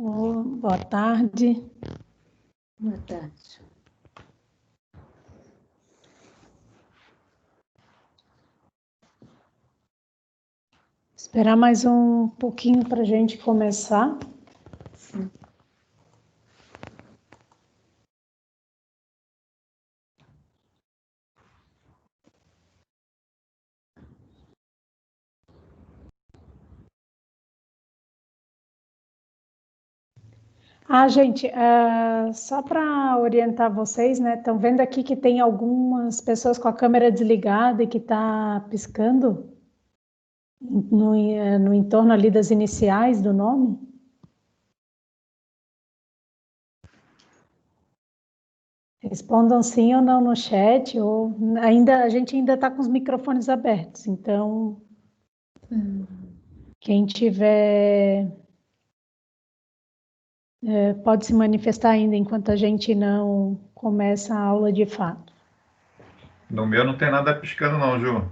Boa tarde. Boa tarde. Esperar mais um pouquinho para a gente começar. Sim. Gente, só para orientar vocês, né? Estão vendo aqui que tem algumas pessoas com a câmera desligada e que está piscando no entorno ali das iniciais do nome? Respondam sim ou não no chat, ou a gente ainda está com os microfones abertos, então quem tiver pode se manifestar ainda enquanto a gente não começa a aula de fato. No meu não tem nada piscando não, Ju.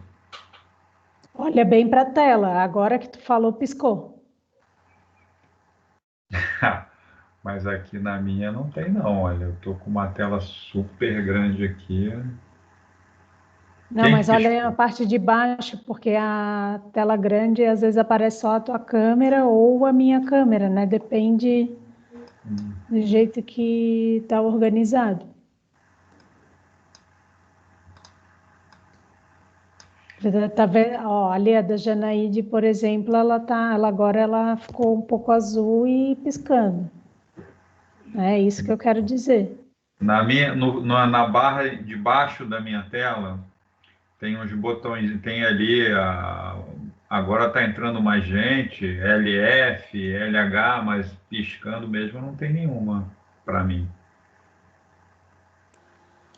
Olha bem para a tela, agora que tu falou, piscou. Mas aqui na minha não tem não, olha. Eu tô com uma tela super grande aqui. Não, Quem mas que olha aí a piscou? parte de baixo, porque a tela grande às vezes aparece só a tua câmera ou a minha câmera, né? Depende do jeito que está organizado. Tá vendo? Ó, ali a da Janaíde, por exemplo, agora ela ficou um pouco azul e piscando. É isso que eu quero dizer. Na minha, na barra de baixo da minha tela tem uns botões, tem ali agora está entrando mais gente, LF, LH, mas piscando mesmo não tem nenhuma para mim.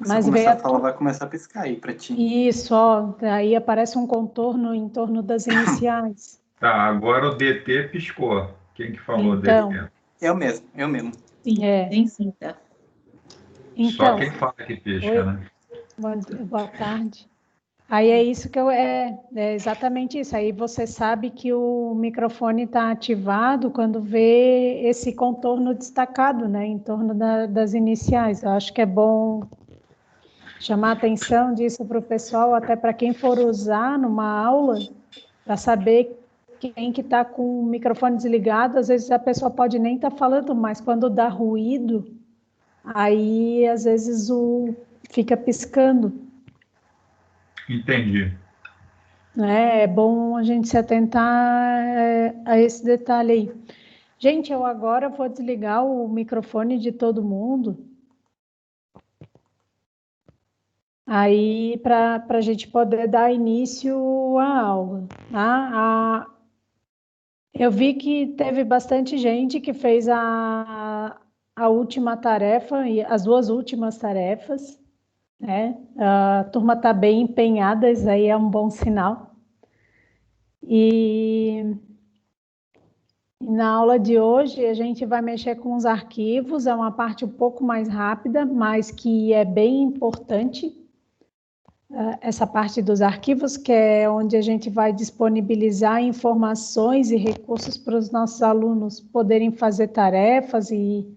Se eu começar a falar, vai começar a piscar aí para ti. Isso, ó, aí aparece um contorno em torno das iniciais. Tá, agora o DT piscou. Quem que falou Então, DT? Eu mesmo. Sim, tem sim, tá? Só Então, quem fala que pisca, oi, né? boa tarde. Aí é isso que é exatamente isso. Aí você sabe que o microfone está ativado quando vê esse contorno destacado, né, em torno das iniciais. Eu acho que é bom chamar a atenção disso para o pessoal, até para quem for usar numa aula, para saber quem que está com o microfone desligado. Às vezes a pessoa pode nem estar falando, mas quando dá ruído, aí às vezes fica piscando. Entendi. É bom a gente se atentar a esse detalhe aí. Gente, eu agora vou desligar o microfone de todo mundo, aí para a gente poder dar início à aula. Tá? Eu vi que teve bastante gente que fez a última tarefa, e as duas últimas tarefas, né? A turma está bem empenhada, isso aí é um bom sinal. E na aula de hoje a gente vai mexer com os arquivos, é uma parte um pouco mais rápida, mas que é bem importante. Essa parte dos arquivos, que é onde a gente vai disponibilizar informações e recursos para os nossos alunos poderem fazer tarefas e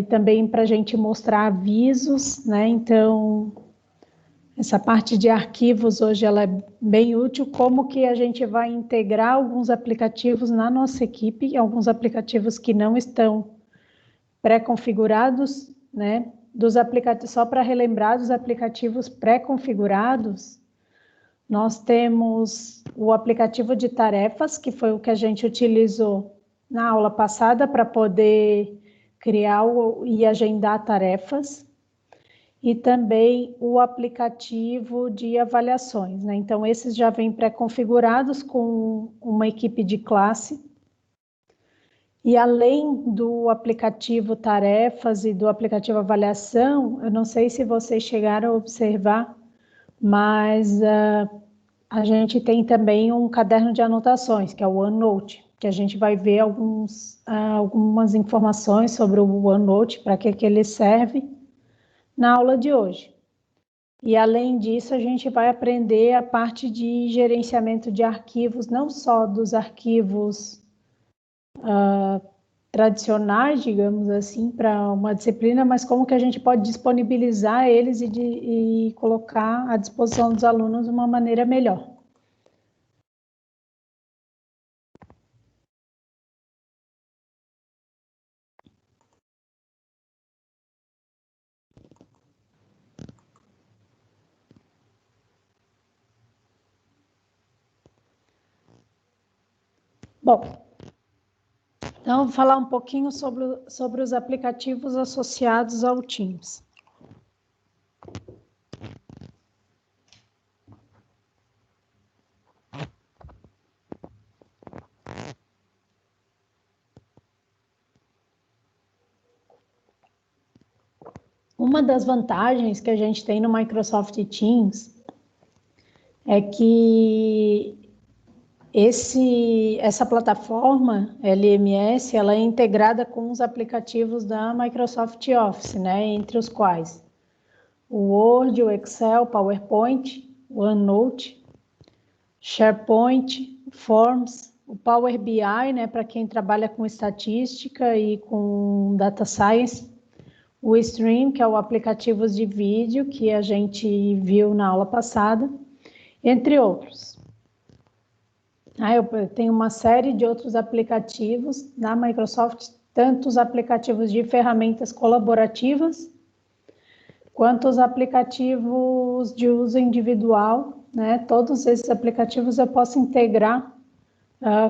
também para a gente mostrar avisos, né? Então, essa parte de arquivos hoje ela é bem útil, como que a gente vai integrar alguns aplicativos na nossa equipe, alguns aplicativos que não estão pré-configurados, né? Dos aplicativos, só para relembrar dos aplicativos pré-configurados, nós temos o aplicativo de tarefas, que foi o que a gente utilizou na aula passada para poder criar e agendar tarefas, e também o aplicativo de avaliações, né? Então, esses já vêm pré-configurados com uma equipe de classe. E além do aplicativo tarefas e do aplicativo avaliação, eu não sei se vocês chegaram a observar, mas a gente tem também um caderno de anotações, que é o OneNote, que a gente vai ver algumas informações sobre o OneNote, para que ele serve, na aula de hoje. E além disso, a gente vai aprender a parte de gerenciamento de arquivos, não só dos arquivos tradicionais, digamos assim, para uma disciplina, mas como que a gente pode disponibilizar eles e colocar à disposição dos alunos de uma maneira melhor. Bom, então vou falar um pouquinho sobre os aplicativos associados ao Teams. Uma das vantagens que a gente tem no Microsoft Teams é que essa plataforma LMS, ela é integrada com os aplicativos da Microsoft Office, né? Entre os quais o Word, o Excel, PowerPoint, o OneNote, SharePoint, Forms, o Power BI, né? Para quem trabalha com estatística e com Data Science, o Stream, que é o aplicativo de vídeo que a gente viu na aula passada, entre outros. Eu tenho uma série de outros aplicativos na Microsoft, tanto os aplicativos de ferramentas colaborativas, quanto os aplicativos de uso individual, né? Todos esses aplicativos eu posso integrar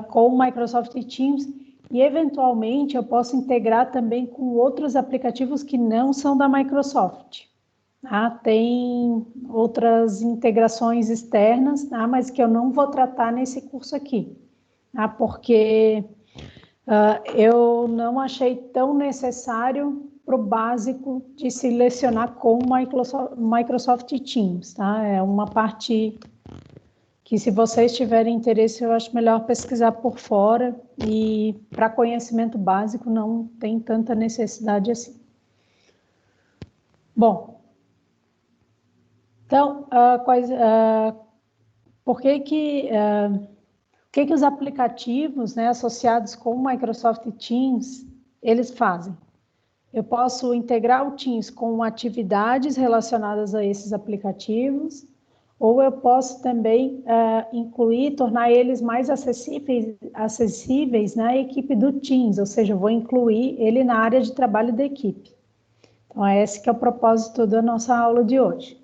com o Microsoft Teams e, eventualmente, eu posso integrar também com outros aplicativos que não são da Microsoft. Tem outras integrações externas, mas que eu não vou tratar nesse curso aqui, porque eu não achei tão necessário para o básico de selecionar com o Microsoft Teams. É uma parte que, se vocês tiverem interesse, eu acho melhor pesquisar por fora, e para conhecimento básico não tem tanta necessidade assim. Bom, então, por que os aplicativos, né, associados com o Microsoft Teams, eles fazem? Eu posso integrar o Teams com atividades relacionadas a esses aplicativos, ou eu posso também incluir, tornar eles mais acessíveis na equipe do Teams, ou seja, eu vou incluir ele na área de trabalho da equipe. Então, esse que é o propósito da nossa aula de hoje.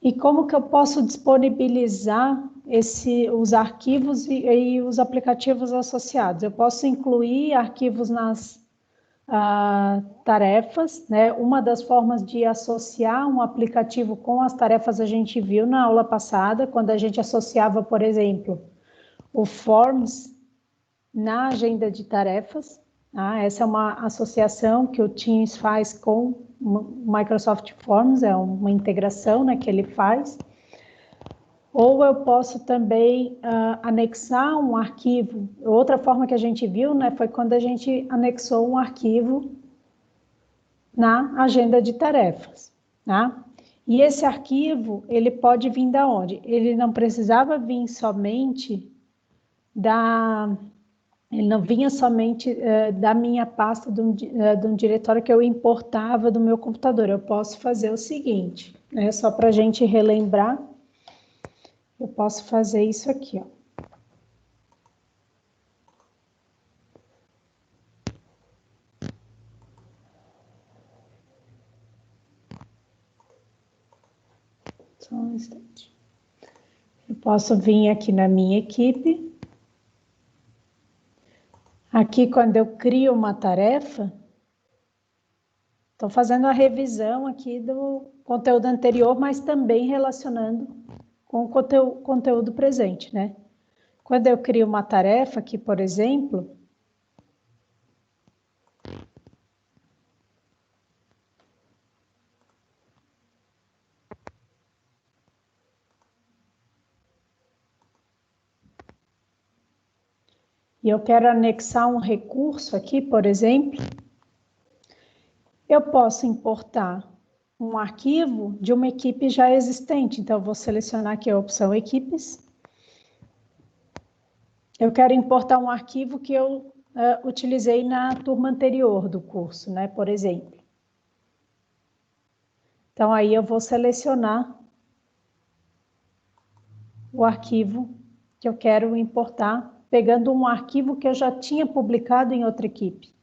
E como que eu posso disponibilizar os arquivos e os aplicativos associados? Eu posso incluir arquivos nas tarefas, né? Uma das formas de associar um aplicativo com as tarefas a gente viu na aula passada, quando a gente associava, por exemplo, o Forms na agenda de tarefas. Essa é uma associação que o Teams faz com o Microsoft Forms, é uma integração, né, que ele faz. Ou eu posso também anexar um arquivo. Outra forma que a gente viu, né, foi quando a gente anexou um arquivo na agenda de tarefas. E esse arquivo, ele pode vir da onde? Ele não precisava vir somente ele não vinha somente da minha pasta de um diretório que eu importava do meu computador. Eu posso fazer o seguinte, né, só para a gente relembrar, eu posso fazer isso aqui, ó. Só um instante. Eu posso vir aqui na minha equipe. Aqui, quando eu crio uma tarefa, estou fazendo a revisão aqui do conteúdo anterior, mas também relacionando com o conteúdo presente, né? Quando eu crio uma tarefa aqui, por exemplo, e eu quero anexar um recurso aqui, por exemplo, eu posso importar um arquivo de uma equipe já existente. Então, eu vou selecionar aqui a opção Equipes. eu quero importar um arquivo que eu utilizei na turma anterior do curso, né, por exemplo. Então, aí eu vou selecionar o arquivo que eu quero importar, pegando um arquivo que eu já tinha publicado em outra equipe,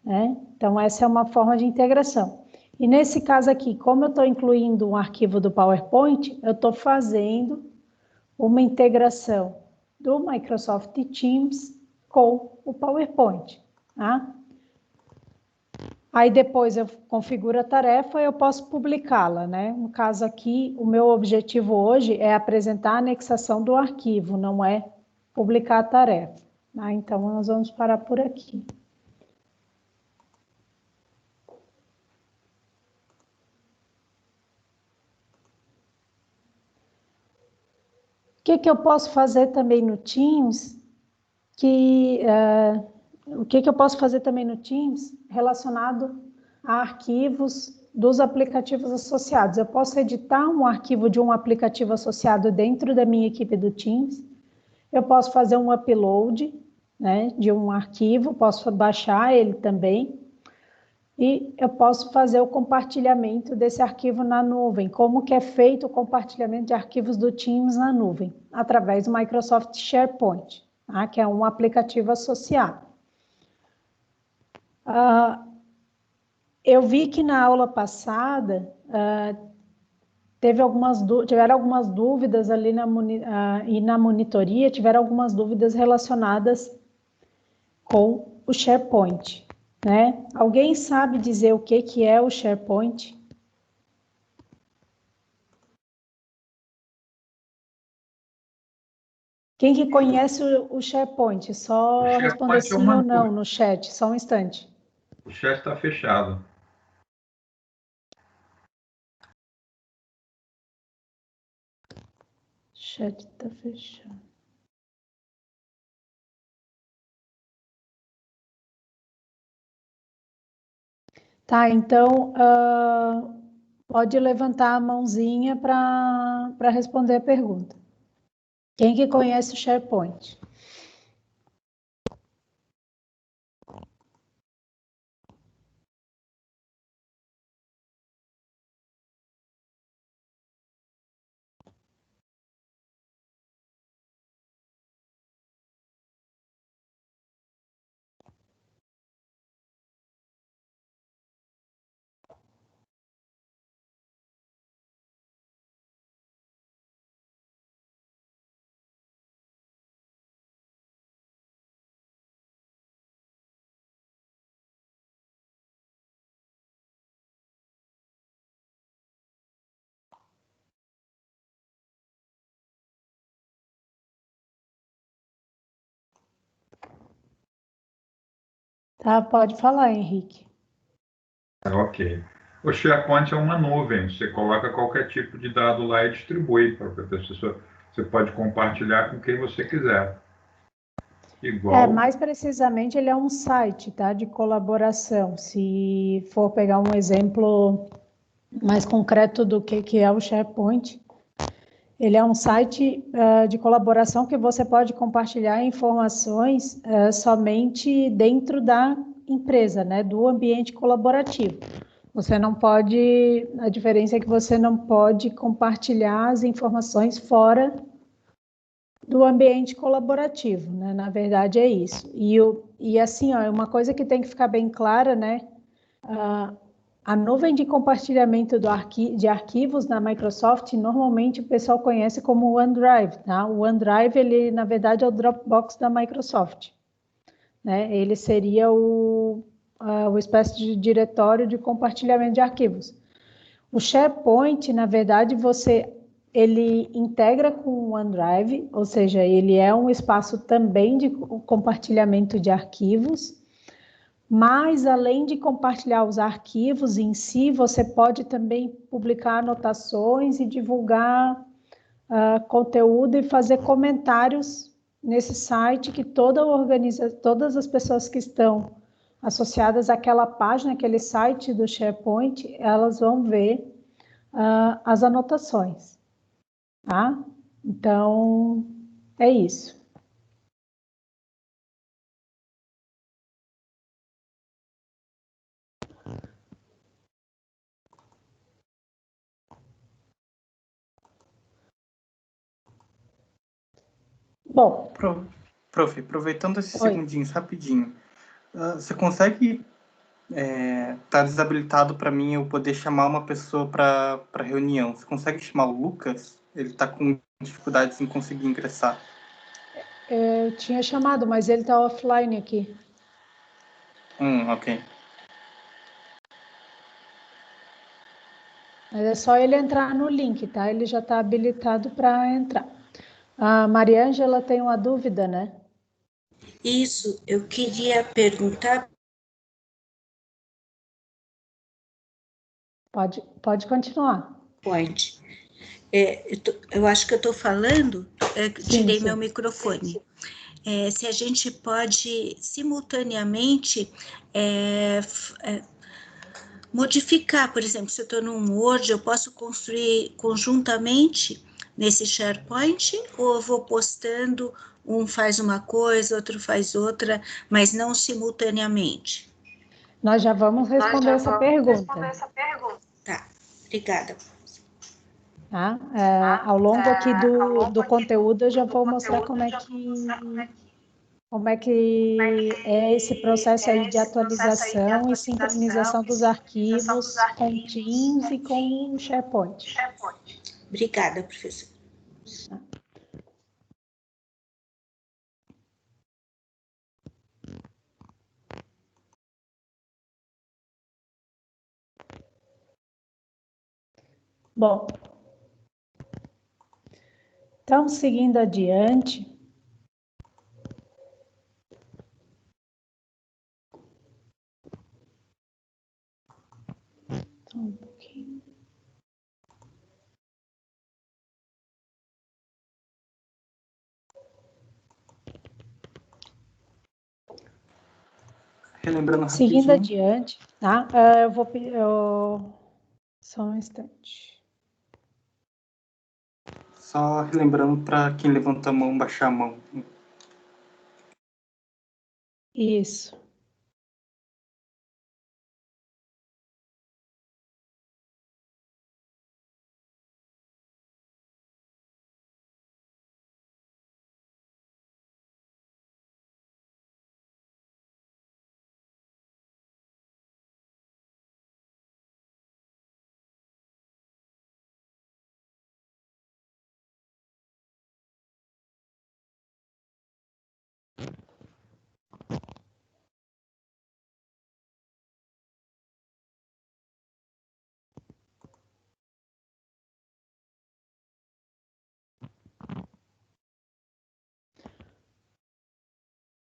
né? Então, essa é uma forma de integração. E nesse caso aqui, como eu estou incluindo um arquivo do PowerPoint, eu estou fazendo uma integração do Microsoft Teams com o PowerPoint, tá? Aí depois eu configuro a tarefa e eu posso publicá-la, né? No caso aqui, o meu objetivo hoje é apresentar a anexação do arquivo, não é publicar a tarefa, tá? Então, nós vamos parar por aqui. O que eu posso fazer também no Teams? O que eu posso fazer também no Teams relacionado a arquivos dos aplicativos associados? Eu posso editar um arquivo de um aplicativo associado dentro da minha equipe do Teams. Eu posso fazer um upload, né, de um arquivo, posso baixar ele também. E eu posso fazer o compartilhamento desse arquivo na nuvem. Como que é feito o compartilhamento de arquivos do Teams na nuvem? Através do Microsoft SharePoint, tá? Que é um aplicativo associado. Eu vi que na aula passada tiveram algumas dúvidas ali e na monitoria tiveram algumas dúvidas relacionadas com o SharePoint, né? Alguém sabe dizer o que é o SharePoint? Quem que conhece o SharePoint? Só responder sim ou não no chat, só um instante. O chat está fechado. O chat está fechado. Tá, então, pode levantar a mãozinha para responder a pergunta. Quem que conhece o SharePoint? Tá, pode falar, Henrique. Ok. O SharePoint é uma nuvem. Você coloca qualquer tipo de dado lá e distribui para a pessoa. Você pode compartilhar com quem você quiser. Igual. Mais precisamente, ele é um site, tá, de colaboração. Se for pegar um exemplo mais concreto do que é o SharePoint, ele é um site de colaboração que você pode compartilhar informações somente dentro da empresa, né, do ambiente colaborativo. Você não pode, a diferença é que você não pode compartilhar as informações fora do ambiente colaborativo, né? Na verdade é isso. E assim, ó, uma coisa que tem que ficar bem clara, né? A nuvem de compartilhamento de arquivos na Microsoft, normalmente o pessoal conhece como OneDrive, tá? O OneDrive, ele, na verdade, é o Dropbox da Microsoft, né? Ele seria o espécie de diretório de compartilhamento de arquivos. O SharePoint, na verdade, ele integra com o OneDrive, ou seja, ele é um espaço também de compartilhamento de arquivos, mas além de compartilhar os arquivos em si, você pode também publicar anotações e divulgar conteúdo e fazer comentários nesse site que todas as pessoas que estão associadas àquela página, aquele site do SharePoint, elas vão ver as anotações, tá? Então, é isso. Bom. Prof, aproveitando esses segundinhos rapidinho, você consegue tá desabilitado para mim eu poder chamar uma pessoa para reunião? Você consegue chamar o Lucas? Ele está com dificuldades em conseguir ingressar. Eu tinha chamado, mas ele está offline aqui. Ok. Mas é só ele entrar no link, tá? Ele já está habilitado para entrar. A Maria Ângela tem uma dúvida, né? Isso, eu queria perguntar. Pode continuar. Pode. Eu acho que eu estou falando, tirei meu microfone. Se a gente pode simultaneamente modificar, por exemplo, se eu estou num Word, eu posso construir conjuntamente nesse SharePoint, ou eu vou postando, um faz uma coisa, outro faz outra, mas não simultaneamente? Nós já vamos responder essa pergunta. Tá, obrigada. Tá? Ao longo aqui do conteúdo, eu já vou mostrar como é que é esse processo aí de atualização e sincronização dos arquivos com o Teams e com o SharePoint. Obrigada, professora. Bom, então, seguindo adiante, um pouquinho. Relembrando seguindo rapidinho. Adiante, tá? Eu vou pedir. Só um instante. Só relembrando para quem levanta a mão, baixar a mão. Isso.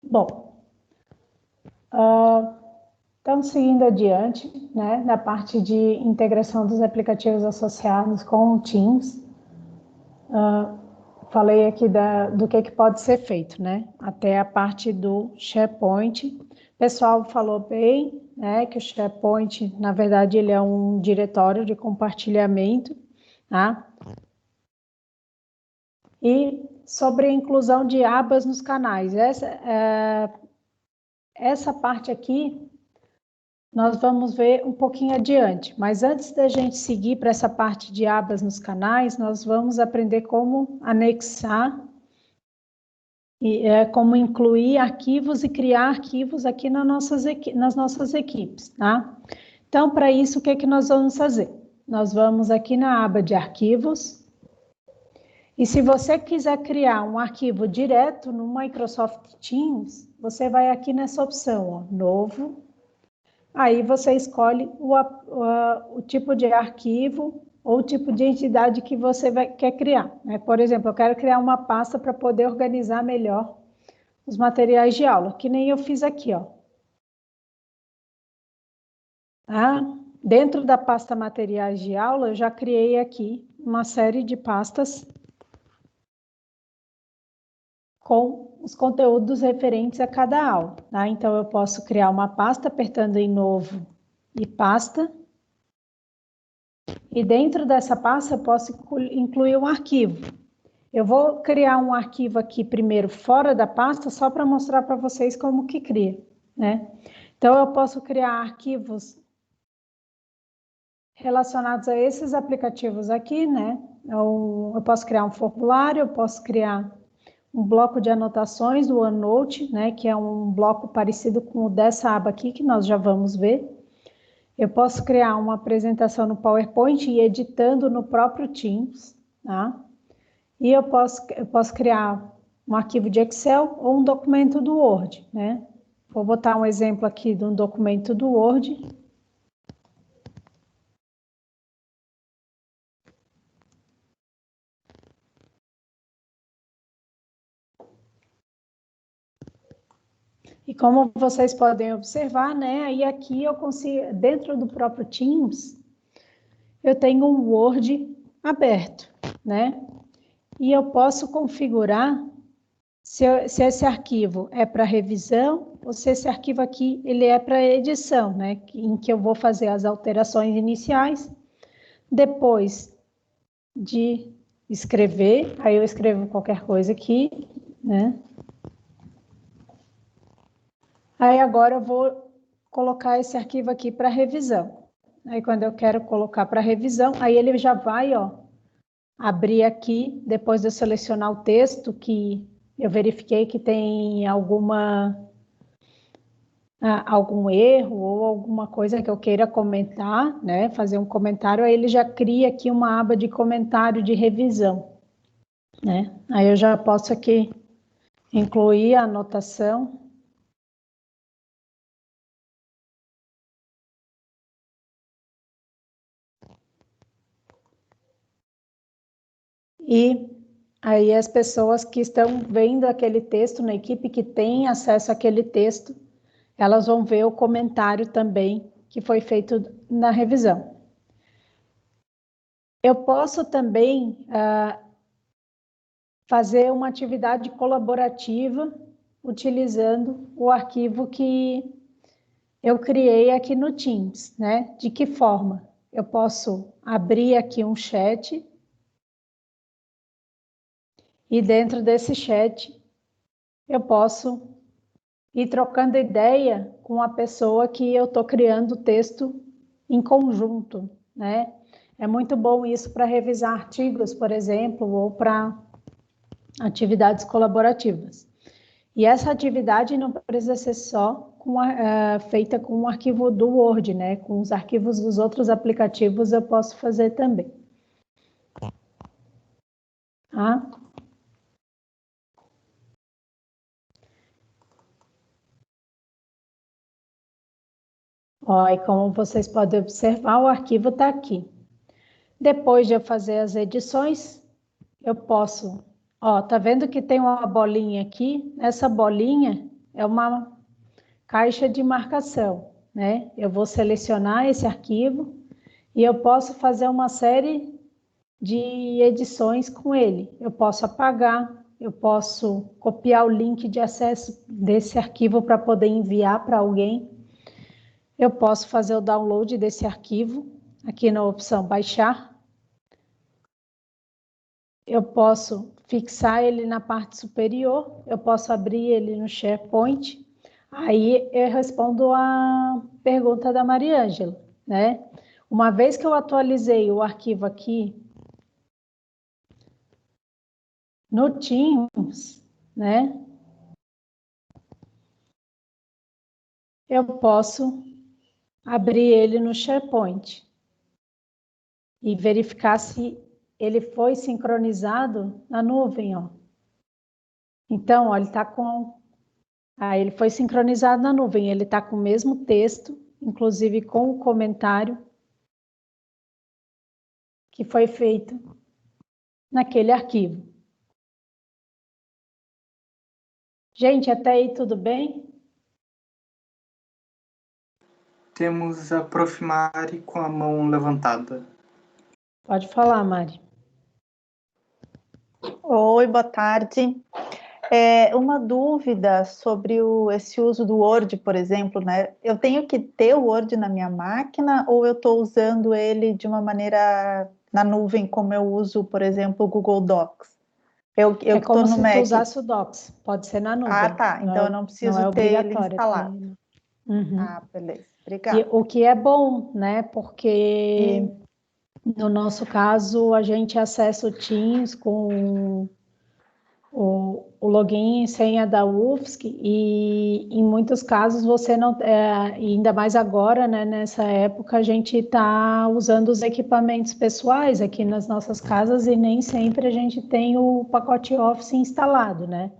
Bom, então, seguindo adiante, né, na parte de integração dos aplicativos associados com o Teams, falei aqui do que pode ser feito, né, até a parte do SharePoint. O pessoal falou bem, né, que o SharePoint, na verdade, ele é um diretório de compartilhamento, tá? E sobre a inclusão de abas nos canais. Essa parte aqui, nós vamos ver um pouquinho adiante, mas antes da gente seguir para essa parte de abas nos canais, nós vamos aprender como anexar, como incluir arquivos e criar arquivos aqui nas nossas equipes, tá? Então, para isso, o que nós vamos fazer? Nós vamos aqui na aba de arquivos, e se você quiser criar um arquivo direto no Microsoft Teams, você vai aqui nessa opção, ó, novo. Aí você escolhe o tipo de arquivo ou o tipo de entidade que você quer criar, né? Por exemplo, eu quero criar uma pasta para poder organizar melhor os materiais de aula, que nem eu fiz aqui, ó. Dentro da pasta materiais de aula, eu já criei aqui uma série de pastas com os conteúdos referentes a cada aula, tá? Então, eu posso criar uma pasta apertando em novo e pasta. E dentro dessa pasta, eu posso incluir um arquivo. Eu vou criar um arquivo aqui primeiro fora da pasta, só para mostrar para vocês como que cria, né? Então, eu posso criar arquivos relacionados a esses aplicativos aqui, né? Eu posso criar um formulário, eu posso criar um bloco de anotações do OneNote, né, que é um bloco parecido com o dessa aba aqui, que nós já vamos ver. Eu posso criar uma apresentação no PowerPoint e ir editando no próprio Teams, tá? E eu posso criar um arquivo de Excel ou um documento do Word, né? Vou botar um exemplo aqui de um documento do Word. E como vocês podem observar, né? Aí aqui eu consigo, dentro do próprio Teams, eu tenho um Word aberto, né? E eu posso configurar se esse arquivo é para revisão ou se esse arquivo aqui ele é para edição, né? Em que eu vou fazer as alterações iniciais, depois de escrever, aí eu escrevo qualquer coisa aqui, né? Aí agora eu vou colocar esse arquivo aqui para revisão. Aí quando eu quero colocar para revisão, aí ele já vai, ó, abrir aqui, depois de eu selecionar o texto que eu verifiquei que tem algum erro ou alguma coisa que eu queira comentar, né? Fazer um comentário, aí ele já cria aqui uma aba de comentário de revisão, né? Aí eu já posso aqui incluir a anotação. E aí as pessoas que estão vendo aquele texto na equipe, que tem acesso àquele texto, elas vão ver o comentário também que foi feito na revisão. Eu posso também fazer uma atividade colaborativa utilizando o arquivo que eu criei aqui no Teams, né? De que forma? Eu posso abrir aqui um chat e dentro desse chat eu posso ir trocando ideia com a pessoa que eu estou criando o texto em conjunto, né? É muito bom isso para revisar artigos, por exemplo, ou para atividades colaborativas. E essa atividade não precisa ser só feita com o arquivo do Word, né? Com os arquivos dos outros aplicativos eu posso fazer também. Tá? Ó, e como vocês podem observar, o arquivo está aqui. Depois de eu fazer as edições, eu posso... Ó, tá vendo que tem uma bolinha aqui? Essa bolinha é uma caixa de marcação, né? Eu vou selecionar esse arquivo e eu posso fazer uma série de edições com ele. Eu posso apagar, eu posso copiar o link de acesso desse arquivo para poder enviar para alguém. Eu posso fazer o download desse arquivo aqui na opção baixar. Eu posso fixar ele na parte superior, eu posso abrir ele no SharePoint. Aí eu respondo a pergunta da Mariângela, né? Uma vez que eu atualizei o arquivo aqui no Teams, né? Eu posso abrir ele no SharePoint e verificar se ele foi sincronizado na nuvem, ó. Então, ó, ele está com... ele foi sincronizado na nuvem, ele está com o mesmo texto, inclusive com o comentário que foi feito naquele arquivo. Gente, até aí tudo bem? Temos a Prof. Mari com a mão levantada. Pode falar, Mari. Oi, boa tarde. Uma dúvida sobre esse uso do Word, por exemplo, né? Eu tenho que ter o Word na minha máquina ou eu estou usando ele de uma maneira na nuvem, como eu uso, por exemplo, o Google Docs? Eu É que como estou no se Mac. tu usasse o Docs, pode ser na nuvem. Ah, tá. Então eu não preciso ter ele instalado. Uhum. Ah, beleza. E Obrigada. o que é bom, né? Porque no nosso caso a gente acessa o Teams com o login e senha da UFSC, e em muitos casos você não, ainda mais agora, né, nessa época, a gente está usando os equipamentos pessoais aqui nas nossas casas e nem sempre a gente tem o pacote Office instalado, né?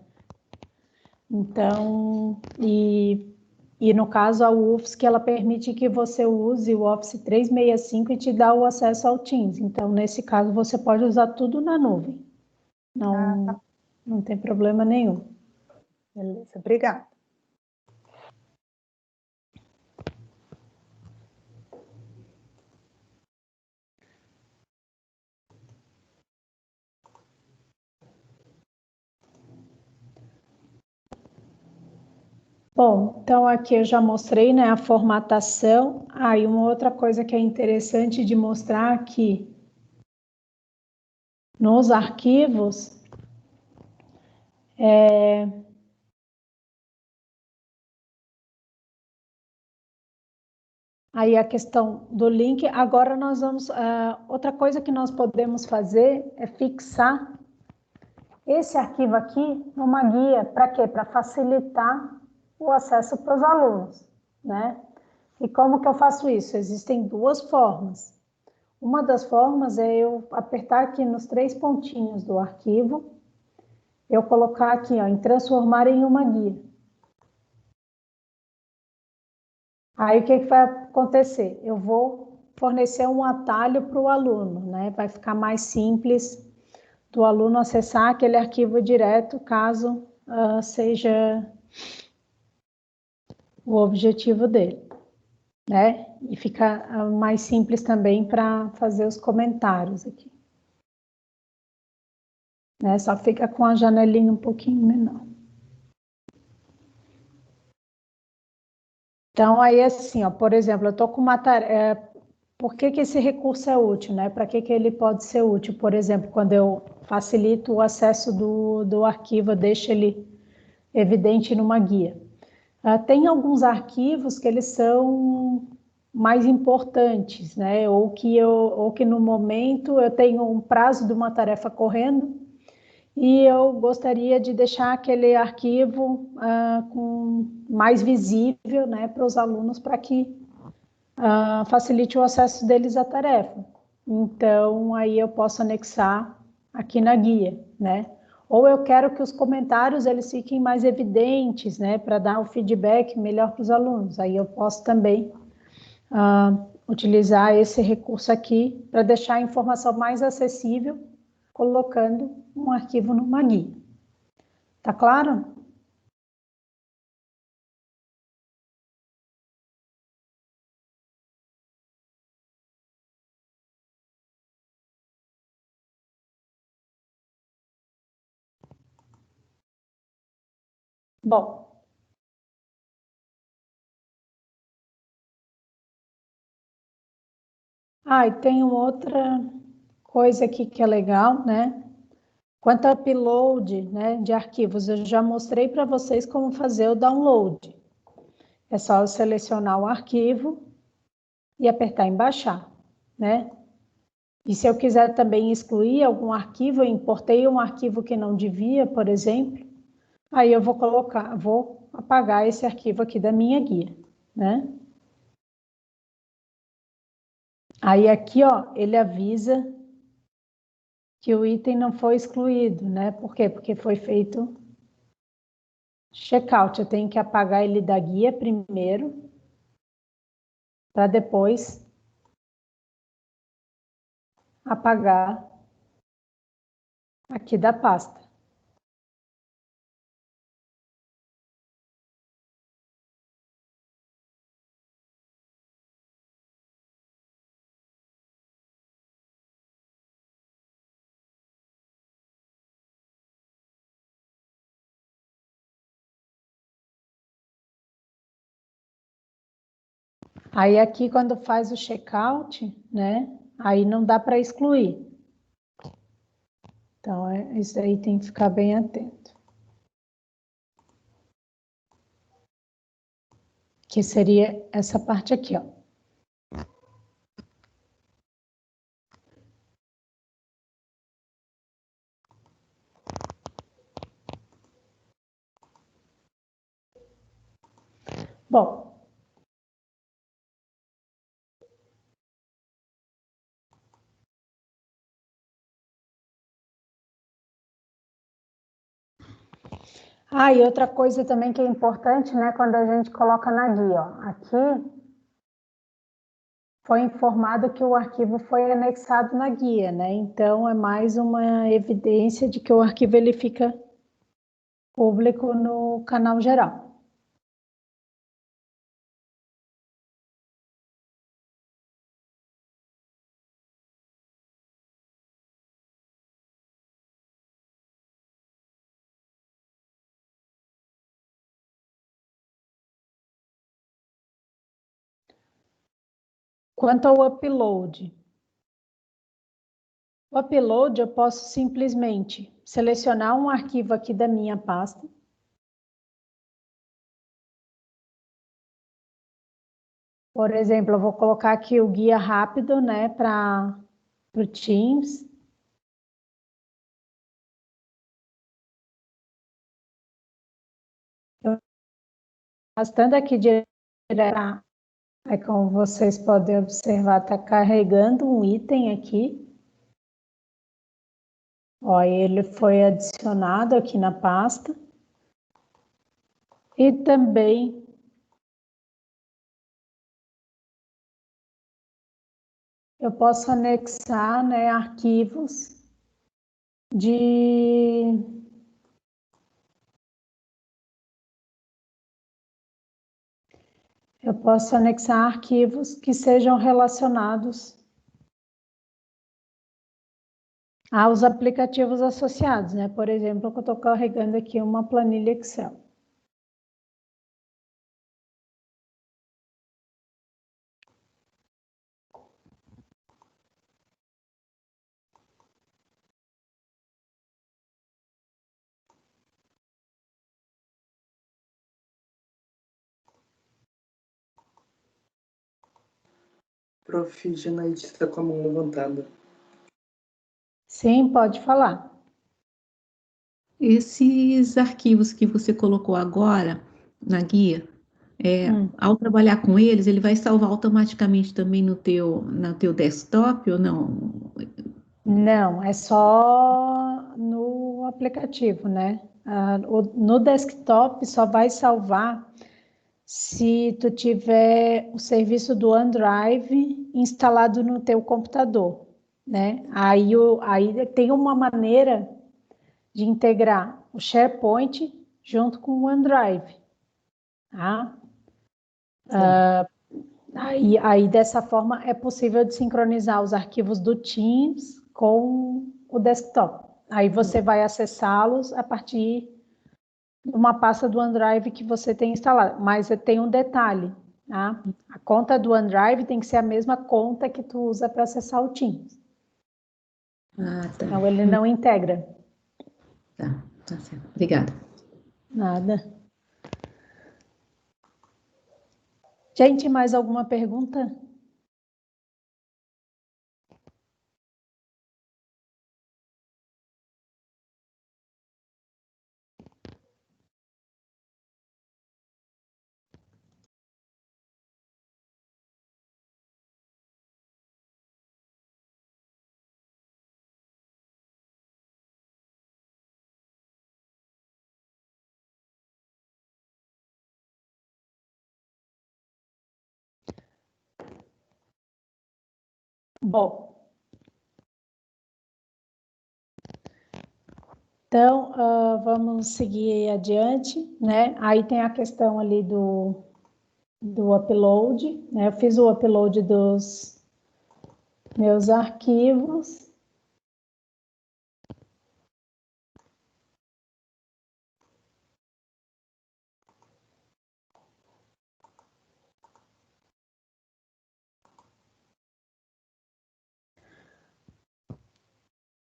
Então, e no caso a UFSC, ela permite que você use o Office 365 e te dá o acesso ao Teams. Então, nesse caso, você pode usar tudo na nuvem. Não tem problema nenhum. Beleza, obrigada. Bom, então aqui eu já mostrei, né, a formatação. E uma outra coisa que é interessante de mostrar aqui, nos arquivos, aí a questão do link. Agora nós vamos, outra coisa que nós podemos fazer é fixar esse arquivo aqui numa guia. Para quê? Para facilitar o acesso para os alunos, né? E como que eu faço isso? Existem duas formas. Uma das formas é eu apertar aqui nos 3 pontinhos do arquivo, eu colocar aqui, ó, em transformar em uma guia. Aí o que vai acontecer? Eu vou fornecer um atalho para o aluno, né? Vai ficar mais simples do aluno acessar aquele arquivo direto, caso seja o objetivo dele, né? E fica mais simples também para fazer os comentários aqui. Né? Só fica com a janelinha um pouquinho menor. Então, aí assim, ó, por exemplo, eu estou com uma tarefa. Por que esse recurso é útil, né? Para que ele pode ser útil? Por exemplo, quando eu facilito o acesso do arquivo, eu deixo ele evidente numa guia. Tem alguns arquivos que eles são mais importantes, né? Ou que no momento eu tenho um prazo de uma tarefa correndo e eu gostaria de deixar aquele arquivo mais visível, né, para os alunos, para que facilite o acesso deles à tarefa. Então, aí eu posso anexar aqui na guia, né? Ou eu quero que os comentários eles fiquem mais evidentes, né, para dar o feedback melhor para os alunos. Aí eu posso também utilizar esse recurso aqui para deixar a informação mais acessível, colocando um arquivo numa guia. Tá claro? Bom. E tem uma outra coisa aqui que é legal, né? Quanto ao upload, né, de arquivos, eu já mostrei para vocês como fazer o download. É só eu selecionar o arquivo e apertar em baixar, né? E se eu quiser também excluir algum arquivo, eu importei um arquivo que não devia, por exemplo, aí eu vou apagar esse arquivo aqui da minha guia, né? Aí aqui, ó, ele avisa que o item não foi excluído, né? Por quê? Porque foi feito checkout. Eu tenho que apagar ele da guia primeiro, para depois apagar aqui da pasta. Aí aqui quando faz o checkout, né? Aí não dá para excluir. Então, isso aí tem que ficar bem atento. Que seria essa parte aqui, ó. Bom, e outra coisa também que é importante, né, quando a gente coloca na guia, ó, aqui foi informado que o arquivo foi anexado na guia, né? Então é mais uma evidência de que o arquivo ele fica público no canal geral. Quanto ao upload. O upload eu posso simplesmente selecionar um arquivo aqui da minha pasta. Por exemplo, eu vou colocar aqui o guia rápido, né, para o Teams. Arrastando aqui direto, como vocês podem observar, está carregando um item aqui. Ó, ele foi adicionado aqui na pasta. E também eu posso anexar, né, arquivos eu posso anexar arquivos que sejam relacionados aos aplicativos associados, né? Por exemplo, eu estou carregando aqui uma planilha Excel. Prof. Janaíde está com a mão levantada. Sim, pode falar. Esses arquivos que você colocou agora na guia, ao trabalhar com eles, ele vai salvar automaticamente também no teu desktop ou não? Não, é só no aplicativo, né? No desktop só vai salvar se tu tiver o serviço do OneDrive instalado no teu computador, né? Aí tem uma maneira de integrar o SharePoint junto com o OneDrive, tá? Aí dessa forma é possível de sincronizar os arquivos do Teams com o desktop. Aí você vai acessá-los a partir de uma pasta do OneDrive que você tem instalado. Mas tem um detalhe, tá? A conta do OneDrive tem que ser a mesma conta que tu usa para acessar o Teams. Ah, tá. Então ele não integra. Tá certo. Obrigada. Nada. Gente, mais alguma pergunta? Bom, então vamos seguir adiante, né? Aí tem a questão ali do upload, né? Eu fiz o upload dos meus arquivos.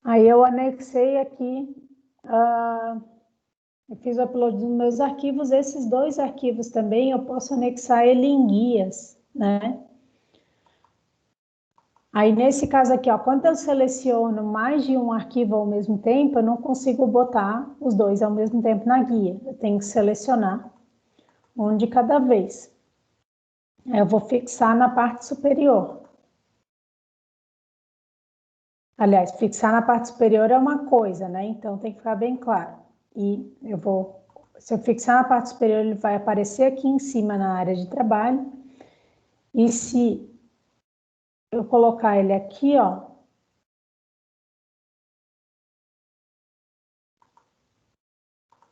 Aí eu anexei aqui, eu fiz o upload dos meus arquivos. Esses dois arquivos também eu posso anexar ele em guias, né? Aí nesse caso aqui, ó, quando eu seleciono mais de um arquivo ao mesmo tempo, eu não consigo botar os dois ao mesmo tempo na guia. Eu tenho que selecionar um de cada vez. Eu vou fixar na parte superior. Aliás, fixar na parte superior é uma coisa, né? Então tem que ficar bem claro. E se eu fixar na parte superior, ele vai aparecer aqui em cima na área de trabalho. E se eu colocar ele aqui, ó,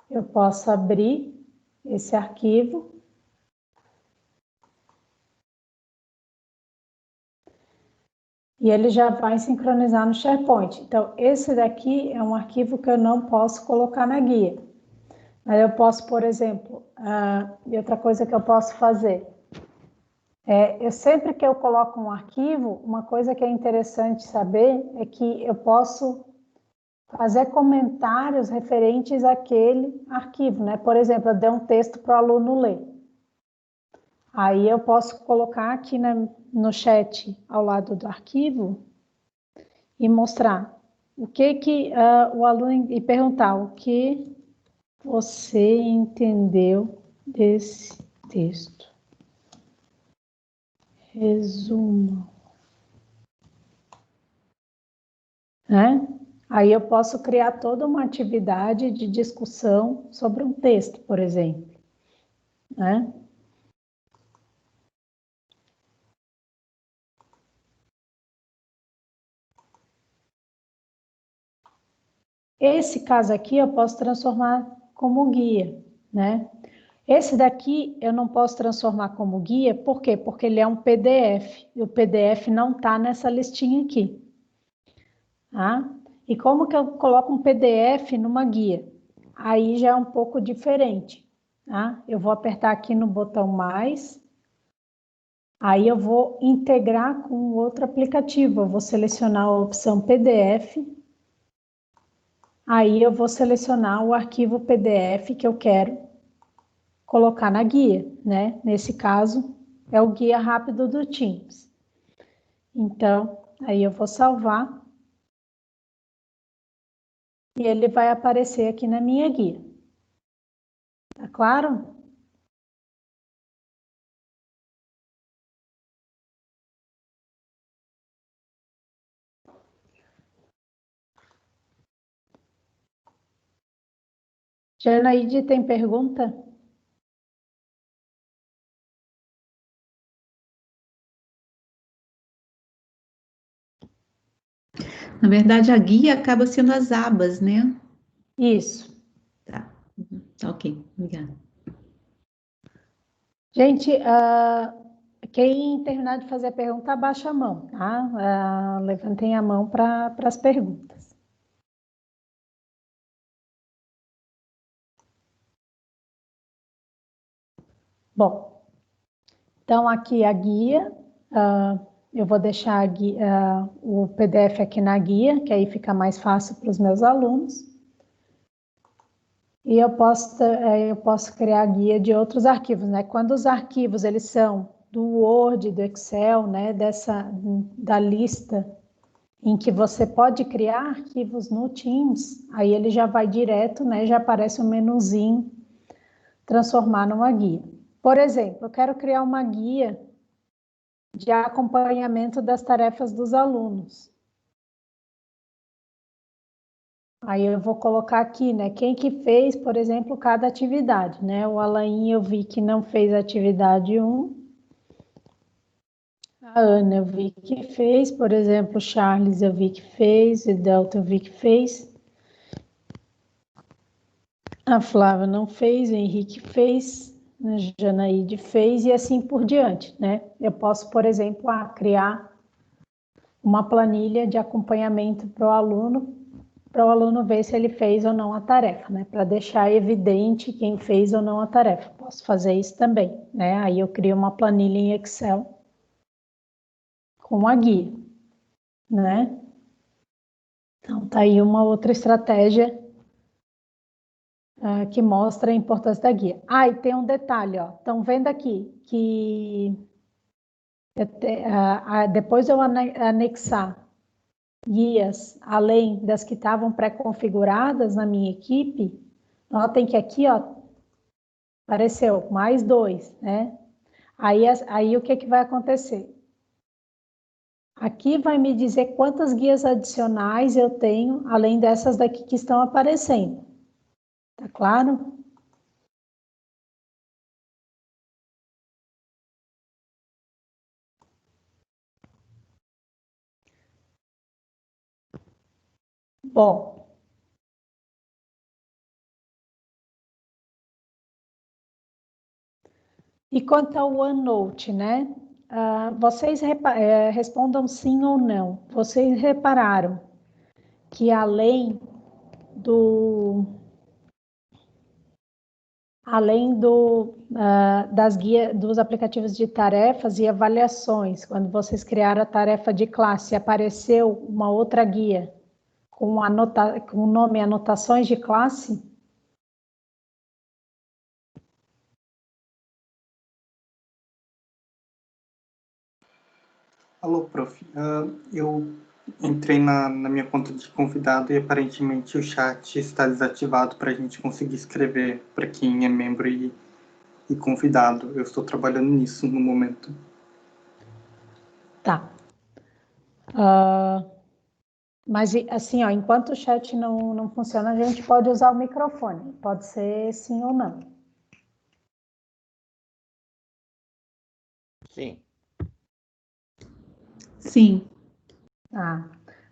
eu posso abrir esse arquivo. E ele já vai sincronizar no SharePoint. Então, esse daqui é um arquivo que eu não posso colocar na guia. Mas eu posso, por exemplo, e outra coisa que eu posso fazer, sempre que eu coloco um arquivo, uma coisa que é interessante saber é que eu posso fazer comentários referentes àquele arquivo, né? Por exemplo, eu dei um texto para o aluno ler. Aí eu posso colocar aqui no chat ao lado do arquivo e mostrar o que o aluno e perguntar o que você entendeu desse texto. Resumo. Né? Aí eu posso criar toda uma atividade de discussão sobre um texto, por exemplo. Né? Esse caso aqui eu posso transformar como guia, né? Esse daqui eu não posso transformar como guia, por quê? Porque ele é um PDF, e o PDF não está nessa listinha aqui. Tá? E como que eu coloco um PDF numa guia? Aí já é um pouco diferente. Tá? Eu vou apertar aqui no botão mais, aí eu vou integrar com outro aplicativo, eu vou selecionar a opção PDF, aí eu vou selecionar o arquivo PDF que eu quero colocar na guia, né? Nesse caso, é o guia rápido do Teams. Então, aí eu vou salvar e ele vai aparecer aqui na minha guia. Tá claro? Janaíde, tem pergunta? Na verdade, a guia acaba sendo as abas, né? Isso. Tá. Ok, obrigada. Gente, quem terminar de fazer a pergunta, abaixa a mão, tá? Levantem a mão para as perguntas. Bom, então aqui a guia, eu vou deixar o PDF aqui na guia, que aí fica mais fácil para os meus alunos. E eu posso criar guia de outros arquivos, né? Quando os arquivos eles são do Word, do Excel, né? Da lista em que você pode criar arquivos no Teams, aí ele já vai direto, né? Já aparece um menuzinho, transformar numa guia. Por exemplo, eu quero criar uma guia de acompanhamento das tarefas dos alunos. Aí eu vou colocar aqui, né? Quem que fez, por exemplo, cada atividade, né? O Alain eu vi que não fez a atividade 1. A Ana eu vi que fez, por exemplo, o Charles eu vi que fez, o Delta eu vi que fez. A Flávia não fez, o Henrique fez, a Janaíde fez e assim por diante, né? Eu posso, por exemplo, criar uma planilha de acompanhamento para o aluno ver se ele fez ou não a tarefa, né? Para deixar evidente quem fez ou não a tarefa. Posso fazer isso também, né? Aí eu crio uma planilha em Excel com a guia, né? Então, tá aí uma outra estratégia que mostra a importância da guia. E tem um detalhe, ó. Estão vendo aqui que depois eu anexar guias além das que estavam pré-configuradas na minha equipe, notem que aqui, ó, apareceu mais 2, né? Aí o que vai acontecer? Aqui vai me dizer quantas guias adicionais eu tenho, além dessas daqui que estão aparecendo. Tá claro? Bom. E quanto ao OneNote, né? Vocês respondam sim ou não. Vocês repararam que das guias dos aplicativos de tarefas e avaliações, quando vocês criaram a tarefa de classe, apareceu uma outra guia com o nome Anotações de Classe? Alô, prof. Eu entrei na minha conta de convidado e aparentemente o chat está desativado para a gente conseguir escrever para quem é membro e convidado. Eu estou trabalhando nisso no momento. Tá. Mas assim, ó, enquanto o chat não funciona, a gente pode usar o microfone. Pode ser sim ou não. Sim. Sim.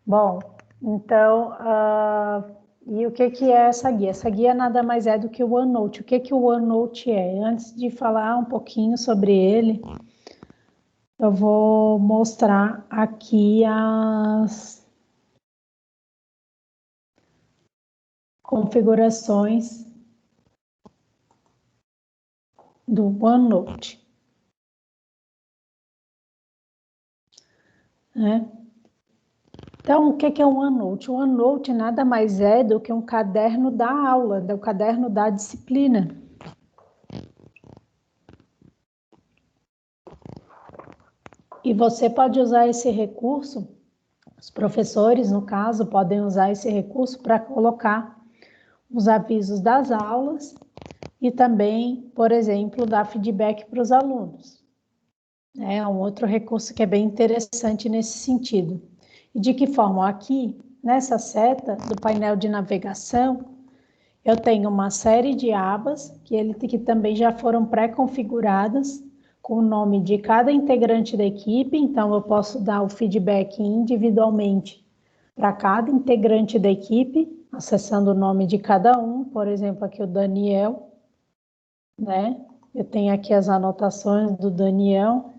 Bom, então, e o que é essa guia? Essa guia nada mais é do que o OneNote. O que o OneNote é? Antes de falar um pouquinho sobre ele, eu vou mostrar aqui as configurações do OneNote. Né? Então, o que é o OneNote? O OneNote nada mais é do que um caderno da aula, do caderno da disciplina. E você pode usar esse recurso, os professores, no caso, podem usar esse recurso para colocar os avisos das aulas e também, por exemplo, dar feedback para os alunos. É um outro recurso que é bem interessante nesse sentido. E de que forma? Aqui, nessa seta do painel de navegação, eu tenho uma série de abas que também já foram pré-configuradas com o nome de cada integrante da equipe, então eu posso dar o feedback individualmente para cada integrante da equipe, acessando o nome de cada um, por exemplo, aqui o Daniel, né? Eu tenho aqui as anotações do Daniel.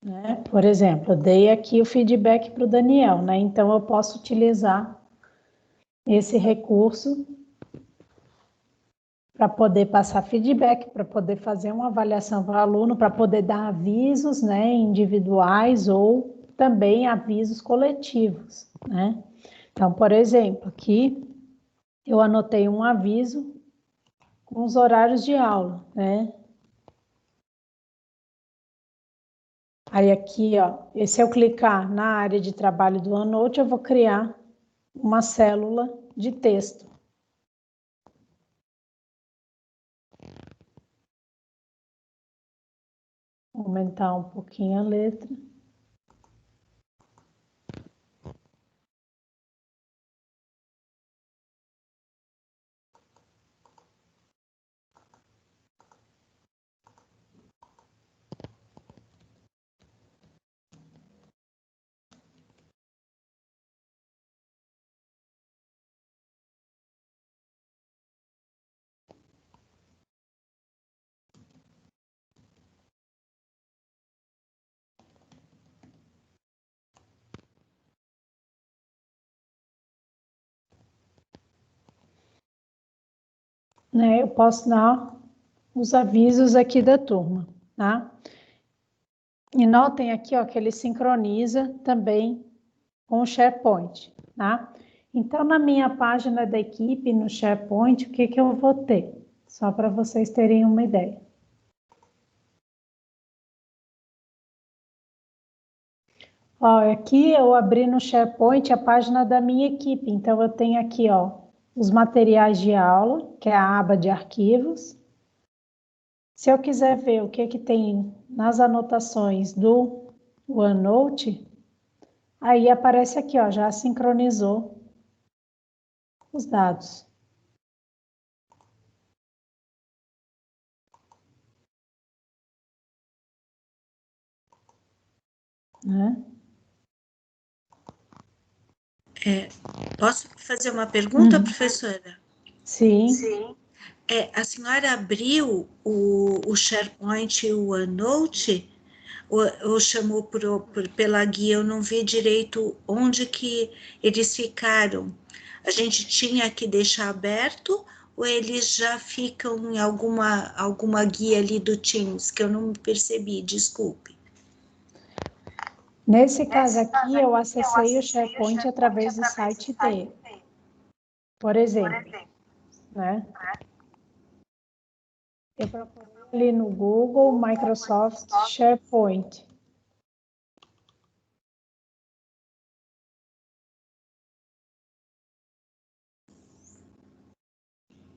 Né? Por exemplo, eu dei aqui o feedback para o Daniel, né? Então eu posso utilizar esse recurso para poder passar feedback, para poder fazer uma avaliação para o aluno, para poder dar avisos, né, individuais ou também avisos coletivos, né? Então, por exemplo, aqui eu anotei um aviso com os horários de aula, né? Aí aqui, ó, e se eu clicar na área de trabalho do OneNote, eu vou criar uma célula de texto. Vou aumentar um pouquinho a letra. Né, eu posso dar os avisos aqui da turma, tá? E notem aqui, ó, que ele sincroniza também com o SharePoint, tá? Então, na minha página da equipe, no SharePoint, o que eu vou ter? Só para vocês terem uma ideia. Ó, aqui eu abri no SharePoint a página da minha equipe, então eu tenho aqui, ó, os materiais de aula, que é a aba de arquivos. Se eu quiser ver o que tem nas anotações do OneNote, aí aparece aqui, ó, já sincronizou os dados. Né? Posso fazer uma pergunta, professora? Sim. Sim. A abriu o SharePoint e o OneNote, ou chamou pela guia, eu não vi direito onde que eles ficaram. A gente tinha que deixar aberto, ou eles já ficam em alguma guia ali do Teams, que eu não percebi, desculpe. Nesse caso aqui, eu acessei o SharePoint através do site dele. Por exemplo, né? Eu procurei ali no Google Microsoft SharePoint.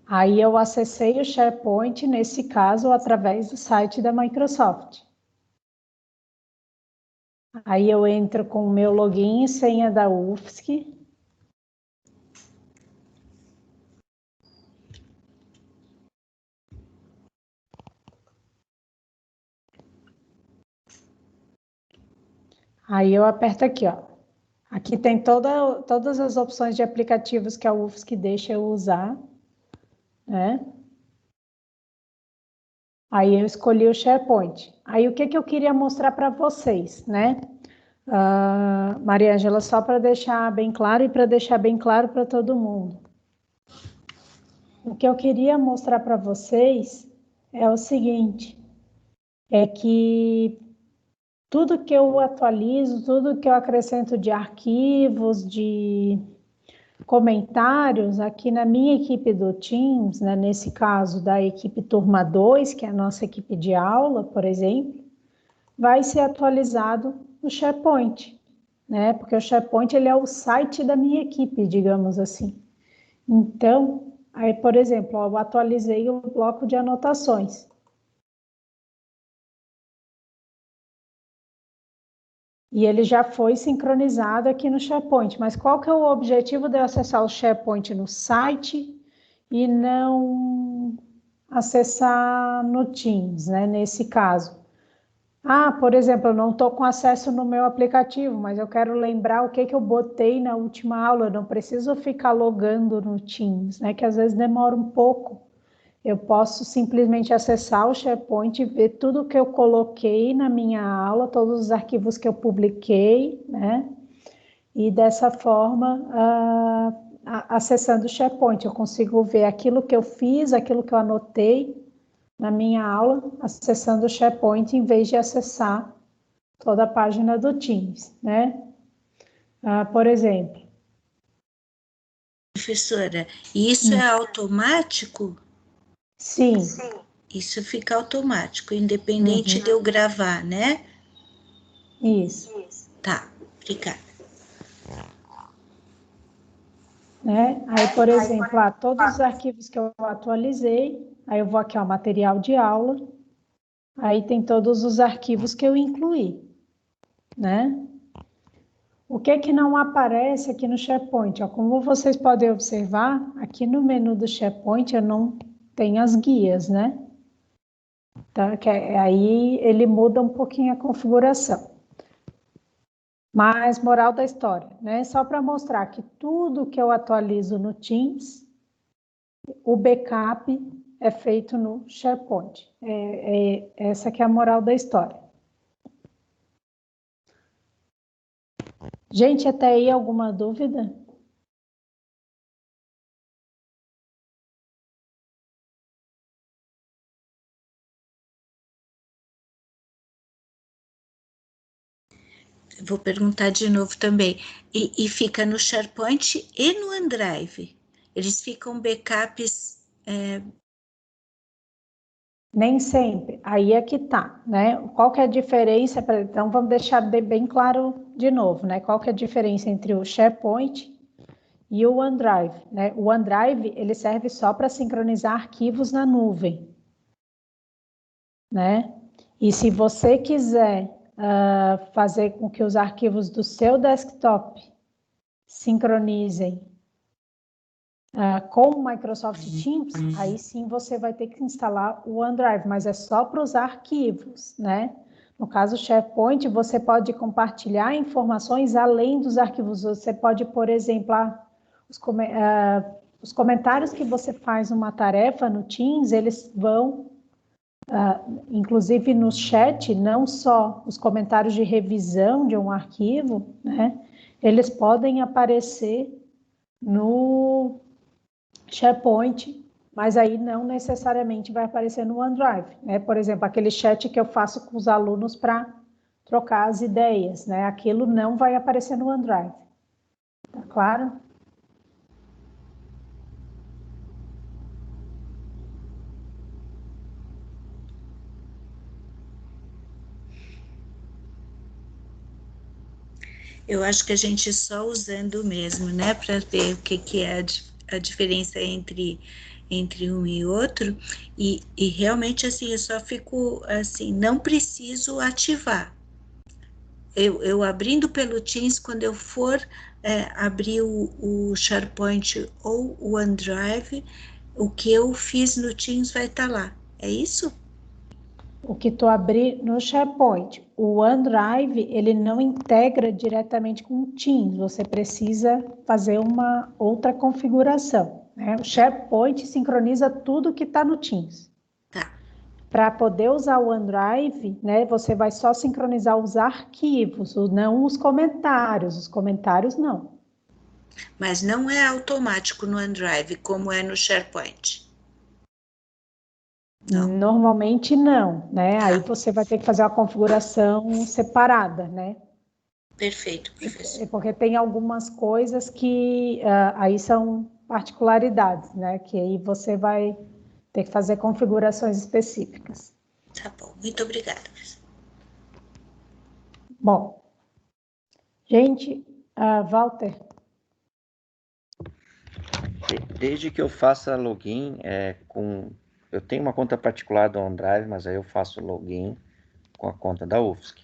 Aí eu acessei o SharePoint, nesse caso, através do site da Microsoft. Aí eu entro com o meu login e senha da UFSC. Aí eu aperto aqui, ó. Aqui tem todas as opções de aplicativos que a UFSC deixa eu usar, né? Aí eu escolhi o SharePoint. Aí o que eu queria mostrar para vocês, né? Maria Ângela, só para deixar bem claro e para deixar bem claro para todo mundo. O que eu queria mostrar para vocês é o seguinte, é que tudo que eu atualizo, tudo que eu acrescento de arquivos, de comentários, aqui na minha equipe do Teams, né, nesse caso da equipe Turma 2, que é a nossa equipe de aula, por exemplo, vai ser atualizado no SharePoint, né? Porque o SharePoint ele é o site da minha equipe, digamos assim. Então, aí, por exemplo, eu atualizei o bloco de anotações. E ele já foi sincronizado aqui no SharePoint. Mas qual que é o objetivo de eu acessar o SharePoint no site e não acessar no Teams, né? Nesse caso. Por exemplo, eu não estou com acesso no meu aplicativo, mas eu quero lembrar o que eu botei na última aula. Eu não preciso ficar logando no Teams, né? Que às vezes demora um pouco. Eu posso simplesmente acessar o SharePoint e ver tudo que eu coloquei na minha aula, todos os arquivos que eu publiquei, né? E dessa forma, acessando o SharePoint, eu consigo ver aquilo que eu fiz, aquilo que eu anotei na minha aula, acessando o SharePoint, em vez de acessar toda a página do Teams, né? Por exemplo. Professora, isso é automático? Sim. Isso fica automático, independente de eu gravar, né? Isso. Tá, obrigada. Né? Aí, por exemplo, todos os arquivos que eu atualizei, aí eu vou aqui ao material de aula, aí tem todos os arquivos que eu incluí, né? O que não aparece aqui no SharePoint? Como vocês podem observar, aqui no menu do SharePoint eu não tenho as guias, né? Tá? Aí ele muda um pouquinho a configuração. Mas, moral da história, né? Só para mostrar que tudo que eu atualizo no Teams, o backup é feito no SharePoint. Essa que é a moral da história. Gente, até aí alguma dúvida? Vou perguntar de novo também. E fica no SharePoint e no OneDrive. Eles ficam backups Nem sempre. Aí é que tá, né? Qual que é a diferença? Então, vamos deixar bem claro de novo, né? Qual que é a diferença entre o SharePoint e o OneDrive, né? O OneDrive, ele serve só para sincronizar arquivos na nuvem, né? E se você quiser fazer com que os arquivos do seu desktop sincronizem com o Microsoft Teams, aí sim você vai ter que instalar o OneDrive, mas é só para os arquivos, né? No caso, o SharePoint, você pode compartilhar informações além dos arquivos. Você pode, por exemplo, os comentários que você faz numa tarefa no Teams, eles vão, inclusive no chat, não só os comentários de revisão de um arquivo, né? Eles podem aparecer no SharePoint, mas aí não necessariamente vai aparecer no OneDrive, né? Por exemplo, aquele chat que eu faço com os alunos para trocar as ideias, né? Aquilo não vai aparecer no OneDrive. Tá claro? Eu acho que a gente só usando mesmo, né, para ver o que é a diferença entre um e outro, e realmente, assim, eu só fico, assim, não preciso ativar. Eu abrindo pelo Teams, quando eu for abrir o SharePoint ou o OneDrive, o que eu fiz no Teams vai estar lá, é isso? O que tu abrir no SharePoint, o OneDrive, ele não integra diretamente com o Teams, você precisa fazer uma outra configuração, né? O SharePoint sincroniza tudo que está no Teams. Tá. Para poder usar o OneDrive, né, você vai só sincronizar os arquivos, não os comentários não. Mas não é automático no OneDrive, como é no SharePoint. Não. Normalmente não, né? Aí você vai ter que fazer uma configuração separada, né? Perfeito, professor. Porque tem algumas coisas que aí são particularidades, né? Que aí você vai ter que fazer configurações específicas. Tá bom, muito obrigada. Bom, gente, Walter. Desde que eu faça login eu tenho uma conta particular do OneDrive, mas aí eu faço login com a conta da UFSC.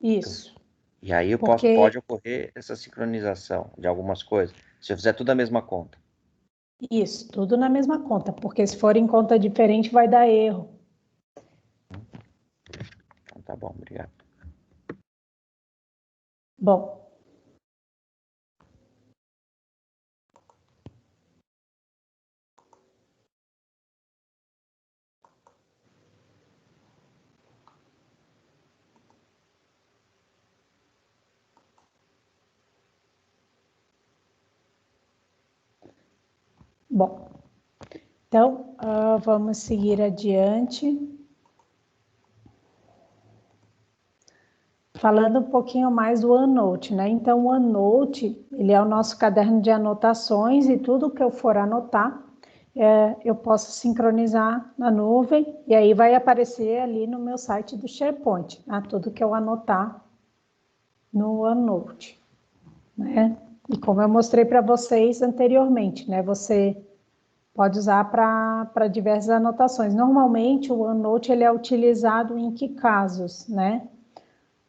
Isso. E aí pode ocorrer essa sincronização de algumas coisas, se eu fizer tudo na mesma conta. Isso, tudo na mesma conta, porque se for em conta diferente vai dar erro. Então tá bom, obrigado. Bom. Bom, então vamos seguir adiante. Falando um pouquinho mais do OneNote, né? Então, o OneNote, ele é o nosso caderno de anotações e tudo que eu for anotar, eu posso sincronizar na nuvem e aí vai aparecer ali no meu site do SharePoint, né? Tudo que eu anotar no OneNote, né? E como eu mostrei para vocês anteriormente, né? Você pode usar para diversas anotações. Normalmente, o OneNote ele é utilizado em que casos, né?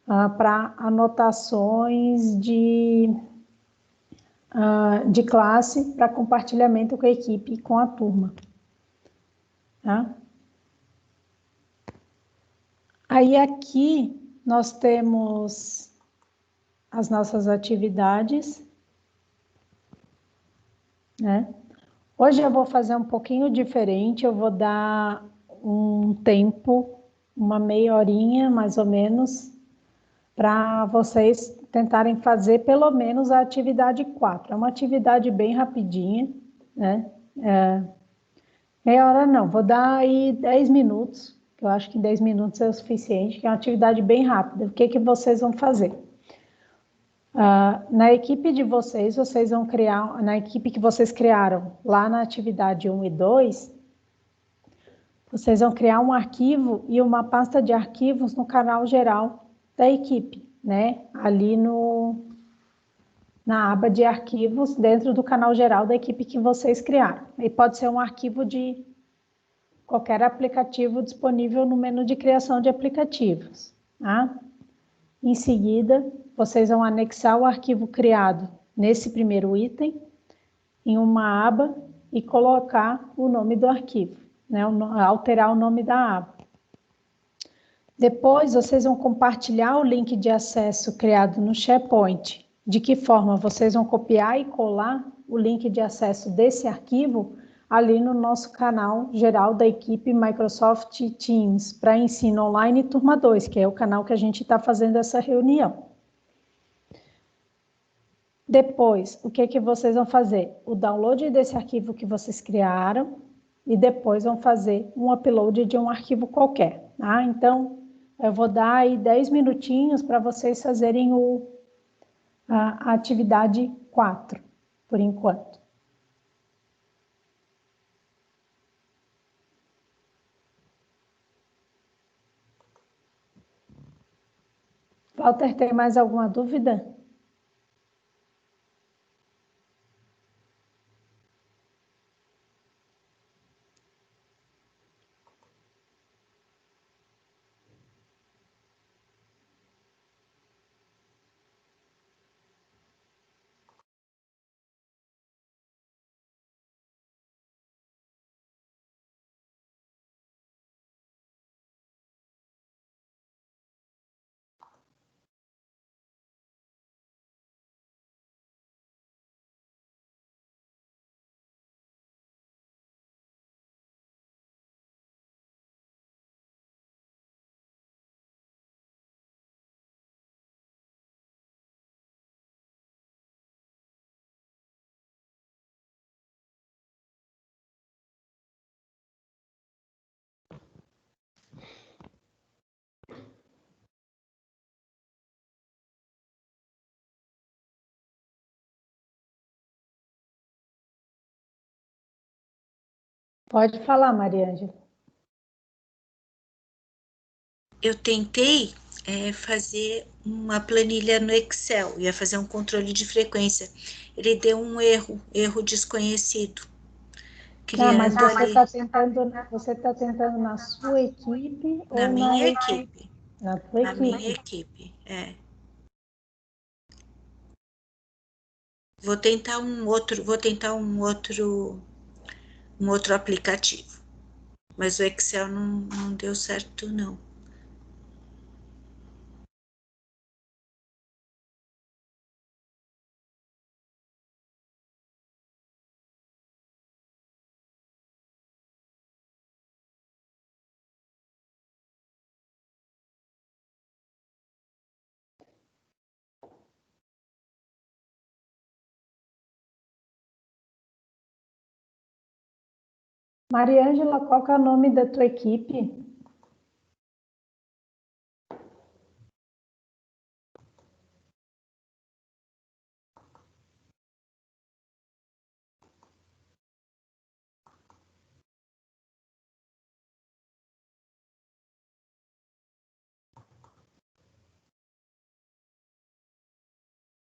Para anotações de classe para compartilhamento com a equipe e com a turma. Tá? Aí aqui nós temos as nossas atividades, né? Hoje eu vou fazer um pouquinho diferente, eu vou dar um tempo, uma meia horinha mais ou menos, para vocês tentarem fazer pelo menos a atividade 4. É uma atividade bem rapidinha, né? Meia hora não, vou dar aí 10 minutos, que eu acho que 10 minutos é o suficiente, que é uma atividade bem rápida. O que vocês vão fazer? Na equipe de vocês vão criar, na equipe que vocês criaram lá na atividade 1 e 2, Vocês vão criar um arquivo e uma pasta de arquivos no canal geral da equipe, né? Ali na aba de arquivos, dentro do canal geral da equipe que vocês criaram. E pode ser um arquivo de qualquer aplicativo disponível no menu de criação de aplicativos, tá? Em seguida, vocês vão anexar o arquivo criado nesse primeiro item, em uma aba, e colocar o nome do arquivo, né? Alterar o nome da aba. Depois, vocês vão compartilhar o link de acesso criado no SharePoint. De que forma? Vocês vão copiar e colar o link de acesso desse arquivo ali no nosso canal geral da equipe Microsoft Teams para ensino online turma 2, que é o canal que a gente está fazendo essa reunião. Depois, o que vocês vão fazer? O download desse arquivo que vocês criaram e depois vão fazer um upload de um arquivo qualquer, tá? Então, eu vou dar aí 10 minutinhos para vocês fazerem a atividade 4, por enquanto. Walter, tem mais alguma dúvida? Pode falar, Mariângela. Eu tentei fazer uma planilha no Excel, ia fazer um controle de frequência. Ele deu um erro desconhecido. Não, mas você está tentando na sua equipe ou na minha equipe? Na tua equipe. Na minha equipe, é. Vou tentar um outro aplicativo. Mas o Excel não deu certo, não. Mariângela, qual que é o nome da tua equipe?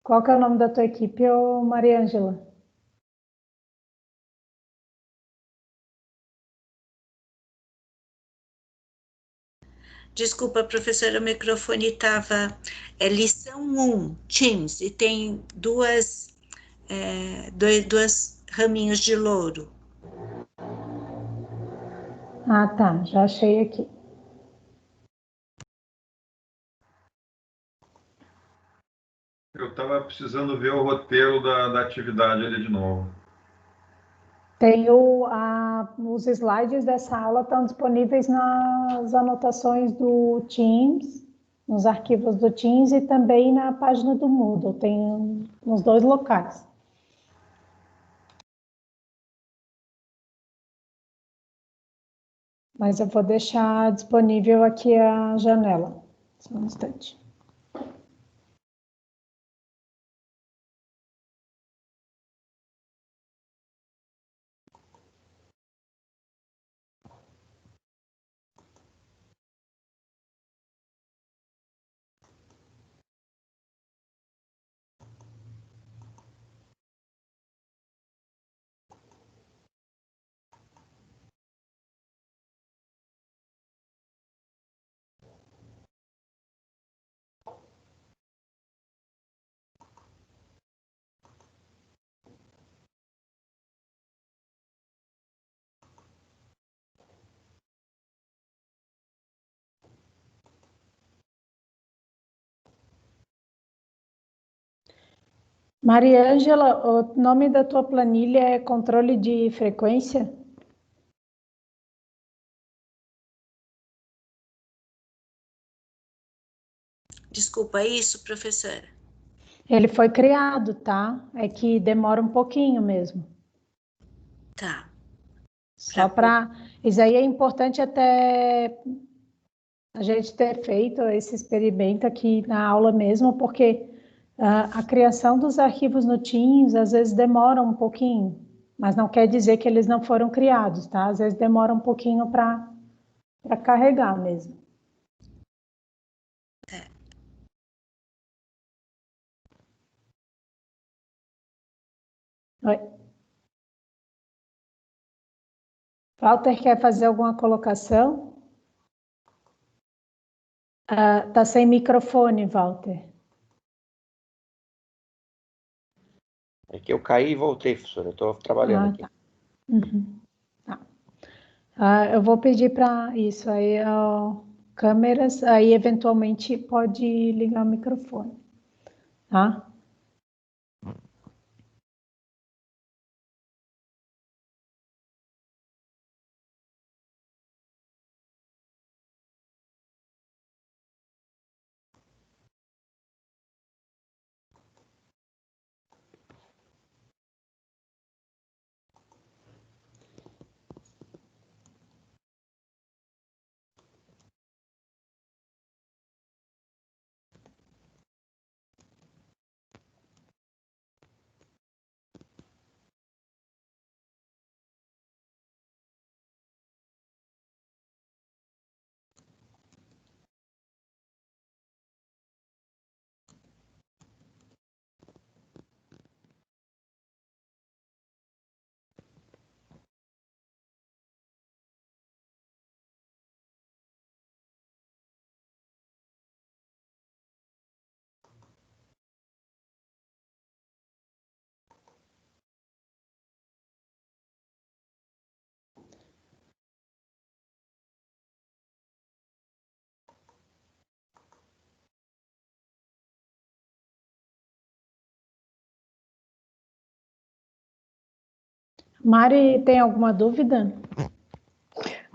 Qual que é o nome da tua equipe, ô Mariângela? Desculpa, professora, o microfone estava... lição 1, Teams, e tem dois raminhos de louro. Ah, tá, já achei aqui. Eu estava precisando ver o roteiro da atividade ali de novo. Tem os slides dessa aula estão disponíveis nas anotações do Teams, nos arquivos do Teams e também na página do Moodle, tem nos dois locais. Mas eu vou deixar disponível aqui a janela. Só um instante. Mariângela, o nome da tua planilha é controle de frequência? Desculpa, é isso, professora? Ele foi criado, tá? É que demora um pouquinho mesmo. Tá. Só para... Isso aí é importante até a gente ter feito esse experimento aqui na aula mesmo, porque a criação dos arquivos no Teams às vezes demora um pouquinho, mas não quer dizer que eles não foram criados, tá? Às vezes demora um pouquinho para carregar mesmo. Oi. Walter quer fazer alguma colocação? Tá sem microfone, Walter. É que eu caí e voltei, professora. Eu estou trabalhando aqui. Tá. Uhum. Tá. Eu vou pedir para isso aí, câmeras, aí eventualmente pode ligar o microfone, tá? Mari, tem alguma dúvida?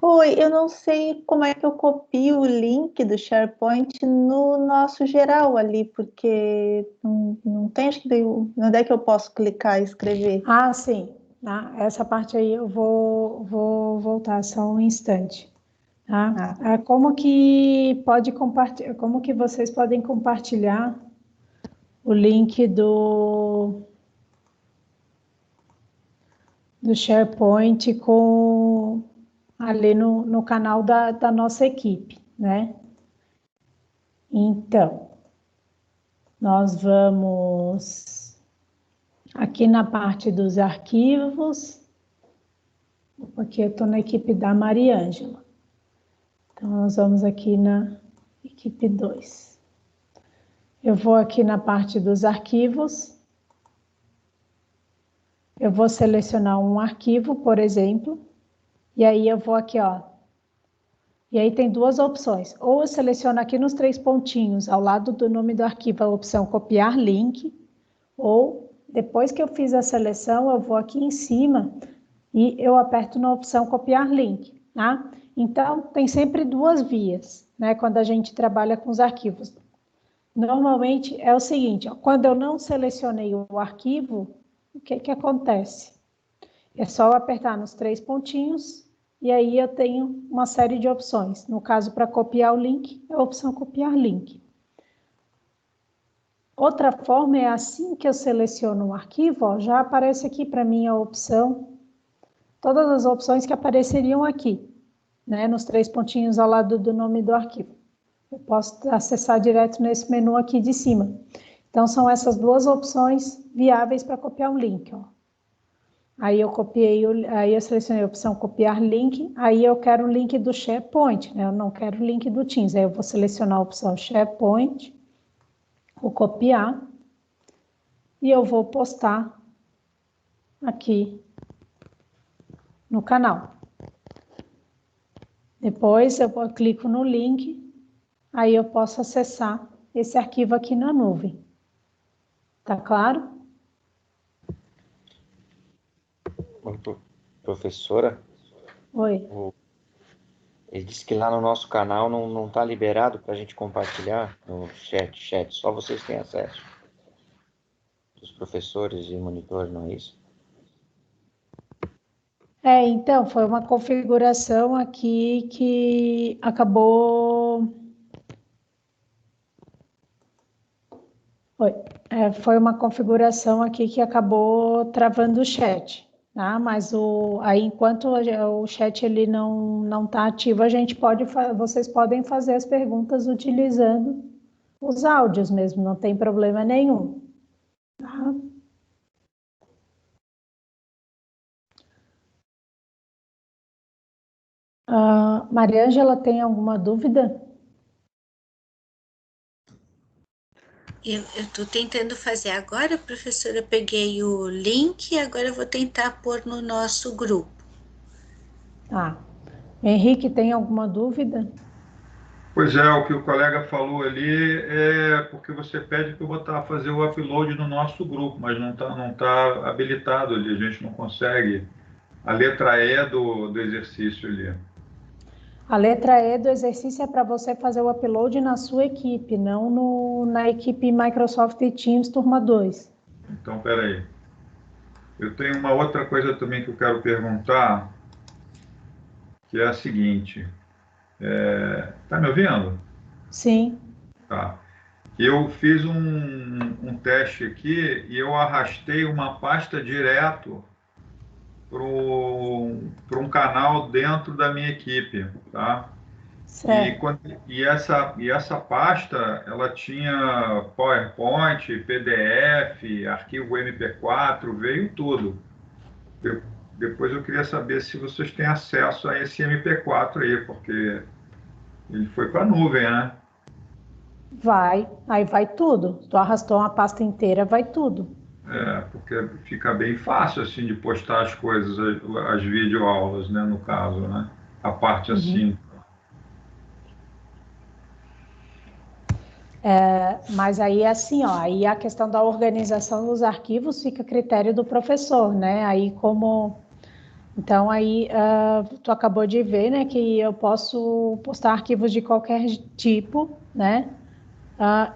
Oi, eu não sei como é que eu copio o link do SharePoint no nosso geral ali, porque não tem, acho que onde é que eu posso clicar e escrever? Ah, sim. Essa parte aí eu vou voltar só um instante. Tá? Como que pode compartilhar? Como que vocês podem compartilhar o link do SharePoint ali no canal da nossa equipe, né? Então, nós vamos aqui na parte dos arquivos. Aqui eu estou na equipe da Mariângela. Então, nós vamos aqui na equipe 2. Eu vou aqui na parte dos arquivos. Eu vou selecionar um arquivo, por exemplo, e aí eu vou aqui, ó. E aí tem duas opções. Ou eu seleciono aqui nos 3 pontinhos, ao lado do nome do arquivo, a opção copiar link, ou depois que eu fiz a seleção, eu vou aqui em cima e eu aperto na opção copiar link, tá? Então, tem sempre duas vias, né, quando a gente trabalha com os arquivos. Normalmente é o seguinte, ó, quando eu não selecionei o arquivo, o que acontece? É só eu apertar nos 3 pontinhos e aí eu tenho uma série de opções. No caso, para copiar o link, é a opção copiar link. Outra forma é assim que eu seleciono o arquivo, ó, já aparece aqui para mim a opção, todas as opções que apareceriam aqui, né, nos 3 pontinhos ao lado do nome do arquivo. Eu posso acessar direto nesse menu aqui de cima. Então, são essas duas opções viáveis para copiar um link, ó. Aí eu aí eu selecionei a opção copiar link, aí eu quero o link do SharePoint, né? Eu não quero o link do Teams, aí eu vou selecionar a opção SharePoint, vou copiar e eu vou postar aqui no canal. Depois eu clico no link, aí eu posso acessar esse arquivo aqui na nuvem. Tá claro? Professora, Oi. ele disse que lá no nosso canal não está liberado para a gente compartilhar no chat. Só vocês têm acesso. Os professores e monitores, não é isso? Então, foi uma configuração aqui que acabou... foi uma configuração aqui que acabou travando o chat, tá? Mas aí, enquanto o chat ele não está ativo, vocês podem fazer as perguntas utilizando os áudios mesmo, não tem problema nenhum. Tá? Maria Ângela, tem alguma dúvida? Eu estou tentando fazer agora, professora, eu peguei o link e agora eu vou tentar pôr no nosso grupo. Tá. Henrique, tem alguma dúvida? Pois é, o que o colega falou ali é porque você pede para eu botar, fazer o upload no nosso grupo, mas não tá habilitado ali, a gente não consegue. A letra E do exercício ali. A letra E do exercício é para você fazer o upload na sua equipe, não na equipe Microsoft Teams Turma 2. Então, peraí. Eu tenho uma outra coisa também que eu quero perguntar, que é a seguinte. Tá me ouvindo? Sim. Tá. Eu fiz um teste aqui e eu arrastei uma pasta direto para um canal dentro da minha equipe, tá? Certo. E essa pasta, ela tinha PowerPoint, PDF, arquivo MP4, veio tudo. Depois eu queria saber se vocês têm acesso a esse MP4 aí, porque ele foi para a nuvem, né? Aí vai tudo. Tu arrastou uma pasta inteira, vai tudo. Porque fica bem fácil, assim, de postar as coisas, as videoaulas, né, no caso, né? A parte assim. Mas aí é assim, ó, aí a questão da organização dos arquivos fica a critério do professor, né? Então aí tu acabou de ver, né, que eu posso postar arquivos de qualquer tipo, né?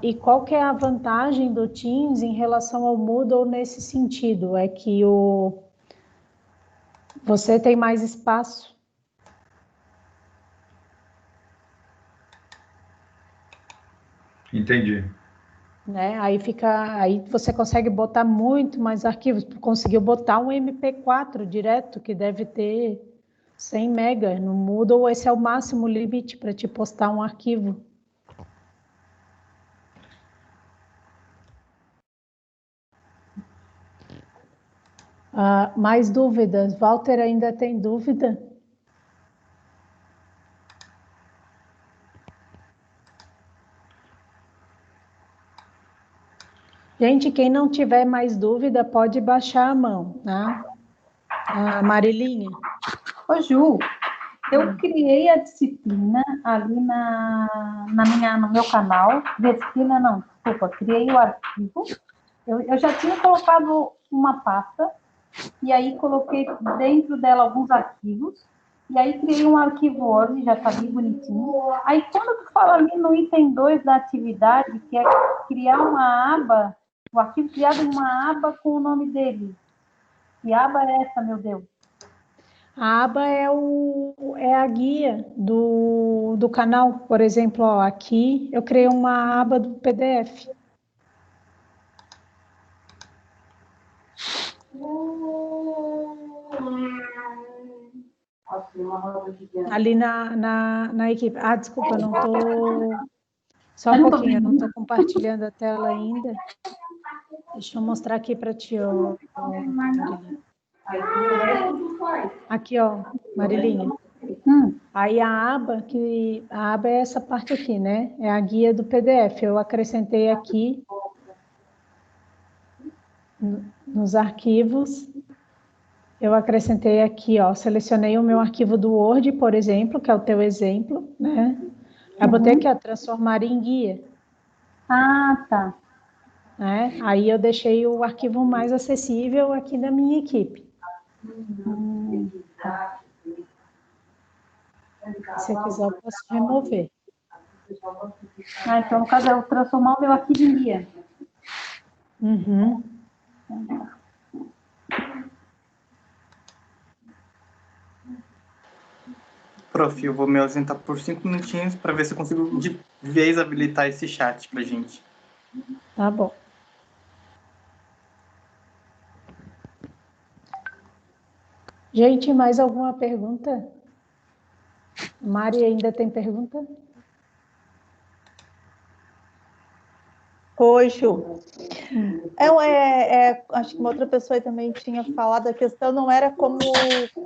E qual que é a vantagem do Teams em relação ao Moodle nesse sentido? É que você tem mais espaço. Entendi. Né? Aí você consegue botar muito mais arquivos. Conseguiu botar um MP4 direto, que deve ter 100 mega. No Moodle, esse é o máximo limite para te postar um arquivo. Mais dúvidas? Walter ainda tem dúvida? Gente, quem não tiver mais dúvida, pode baixar a mão, tá? Marilinha. Ô, Ju, eu criei a disciplina ali no meu canal. Disciplina não, desculpa, criei o arquivo. Eu já tinha colocado uma pasta, e aí coloquei dentro dela alguns arquivos, e aí criei um arquivo Word, já tá bem bonitinho. Aí quando tu fala ali no item 2 da atividade, que é criar uma aba, o arquivo criado em uma aba com o nome dele. Que aba é essa, meu Deus? A aba é a guia do canal. Por exemplo, ó, aqui eu criei uma aba do PDF. Ali na equipe. Desculpa, não estou... Só um pouquinho, eu não estou compartilhando a tela ainda. Deixa eu mostrar aqui para ti, ó. Aqui, ó, Marilinha. Aí a aba é essa parte aqui, né? É a guia do PDF. Eu acrescentei aqui nos arquivos. Eu acrescentei aqui, ó, selecionei o meu arquivo do Word, por exemplo, que é o teu exemplo, né? Aí botei aqui, ó, transformar em guia. Tá. Aí eu deixei o arquivo mais acessível aqui da minha equipe. Tá. Se eu quiser, eu posso remover. Então, no caso, eu transformar o meu arquivo em guia. Uhum. Prof, eu vou me ausentar por 5 minutinhos para ver se eu consigo de vez habilitar esse chat pra gente. Tá bom. Gente, mais alguma pergunta? Mari, ainda tem pergunta? Oi, Ju. Acho que uma outra pessoa também tinha falado, a questão não era como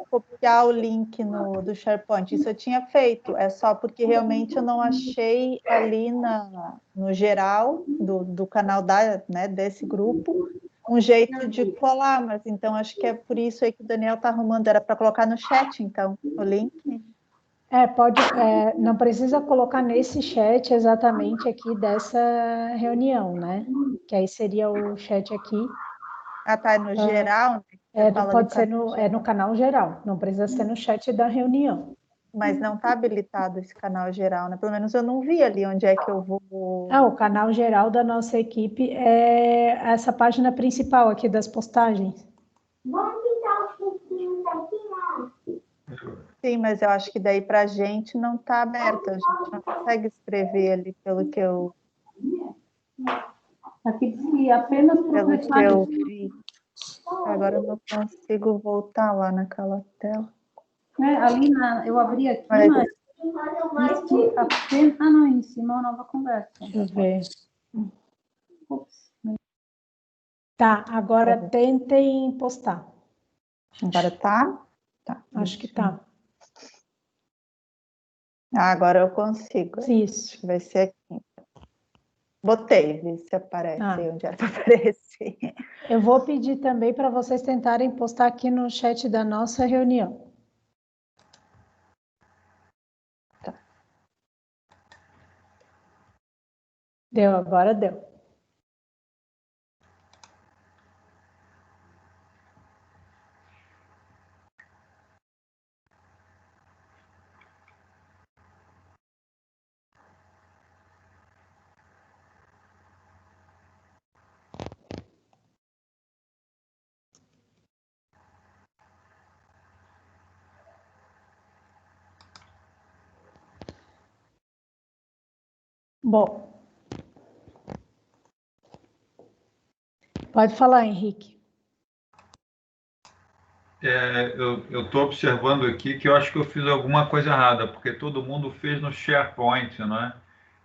copiar o link do SharePoint, isso eu tinha feito, é só porque realmente eu não achei ali no geral do canal desse grupo um jeito de colar, mas então acho que é por isso aí que o Daniel está arrumando, era para colocar no chat, então, o link. Não precisa colocar nesse chat exatamente aqui dessa reunião, né? Que aí seria o chat aqui. Tá no geral? Pode ser no canal geral, não precisa ser no chat da reunião. Mas não está habilitado esse canal geral, né? Pelo menos eu não vi ali onde é que eu vou... O canal geral da nossa equipe é essa página principal aqui das postagens. Sim, mas eu acho que daí para a gente não está aberto, a gente não consegue escrever ali pelo que eu... Aqui diz que apenas Pelo que eu vi. Agora eu não consigo voltar lá naquela tela. Ali eu abri aqui, mas diz que apenas... não, iniciou uma nova conversa. Deixa eu ver. Ups. Tá, agora tentem postar. Agora tá? Tá. Acho que tá. Agora eu consigo. Isso. Acho que vai ser aqui. Botei, vê se aparece onde é para aparecer. Eu vou pedir também para vocês tentarem postar aqui no chat da nossa reunião. Tá. Deu, agora deu. Bom, pode falar, Henrique. Eu estou observando aqui que eu acho que eu fiz alguma coisa errada, porque todo mundo fez no SharePoint, né?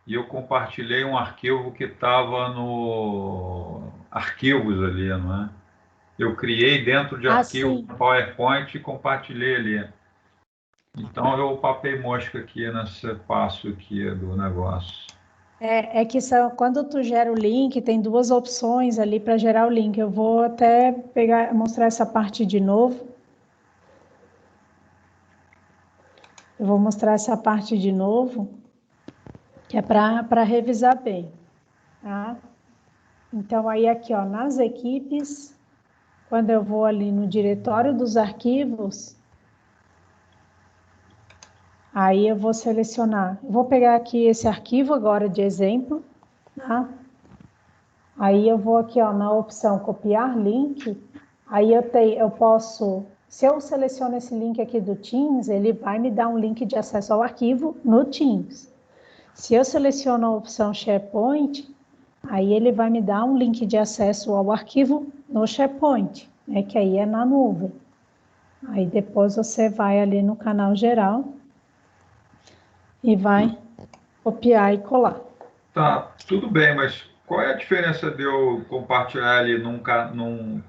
E eu compartilhei um arquivo que estava no arquivos ali, não é? Eu criei dentro de arquivo PowerPoint e compartilhei ali. Então eu papei mosca aqui nesse passo aqui do negócio. Quando tu gera o link, tem duas opções ali para gerar o link. Eu vou até mostrar essa parte de novo. Eu vou mostrar essa parte de novo, que é para revisar bem, tá? Então, aí aqui, ó, nas equipes, quando eu vou ali no diretório dos arquivos, aí eu vou selecionar, vou pegar aqui esse arquivo agora de exemplo, tá? Aí eu vou aqui, ó, na opção copiar link, aí eu posso, se eu seleciono esse link aqui do Teams, ele vai me dar um link de acesso ao arquivo no Teams. Se eu seleciono a opção SharePoint, aí ele vai me dar um link de acesso ao arquivo no SharePoint, né, que aí é na nuvem. Aí depois você vai ali no canal geral e vai copiar e colar. Tá, tudo bem, mas qual é a diferença de eu compartilhar ali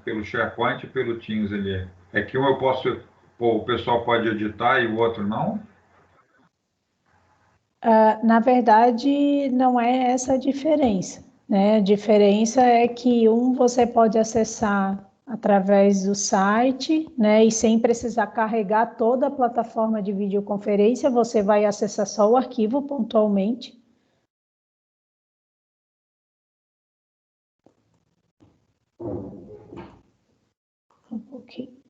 pelo SharePoint e pelo Teams ali? É que um eu posso, o pessoal pode editar e o outro não? Na verdade, não é essa a diferença, né? A diferença é que você pode acessar através do site, né? E sem precisar carregar toda a plataforma de videoconferência, você vai acessar só o arquivo pontualmente. Um pouquinho.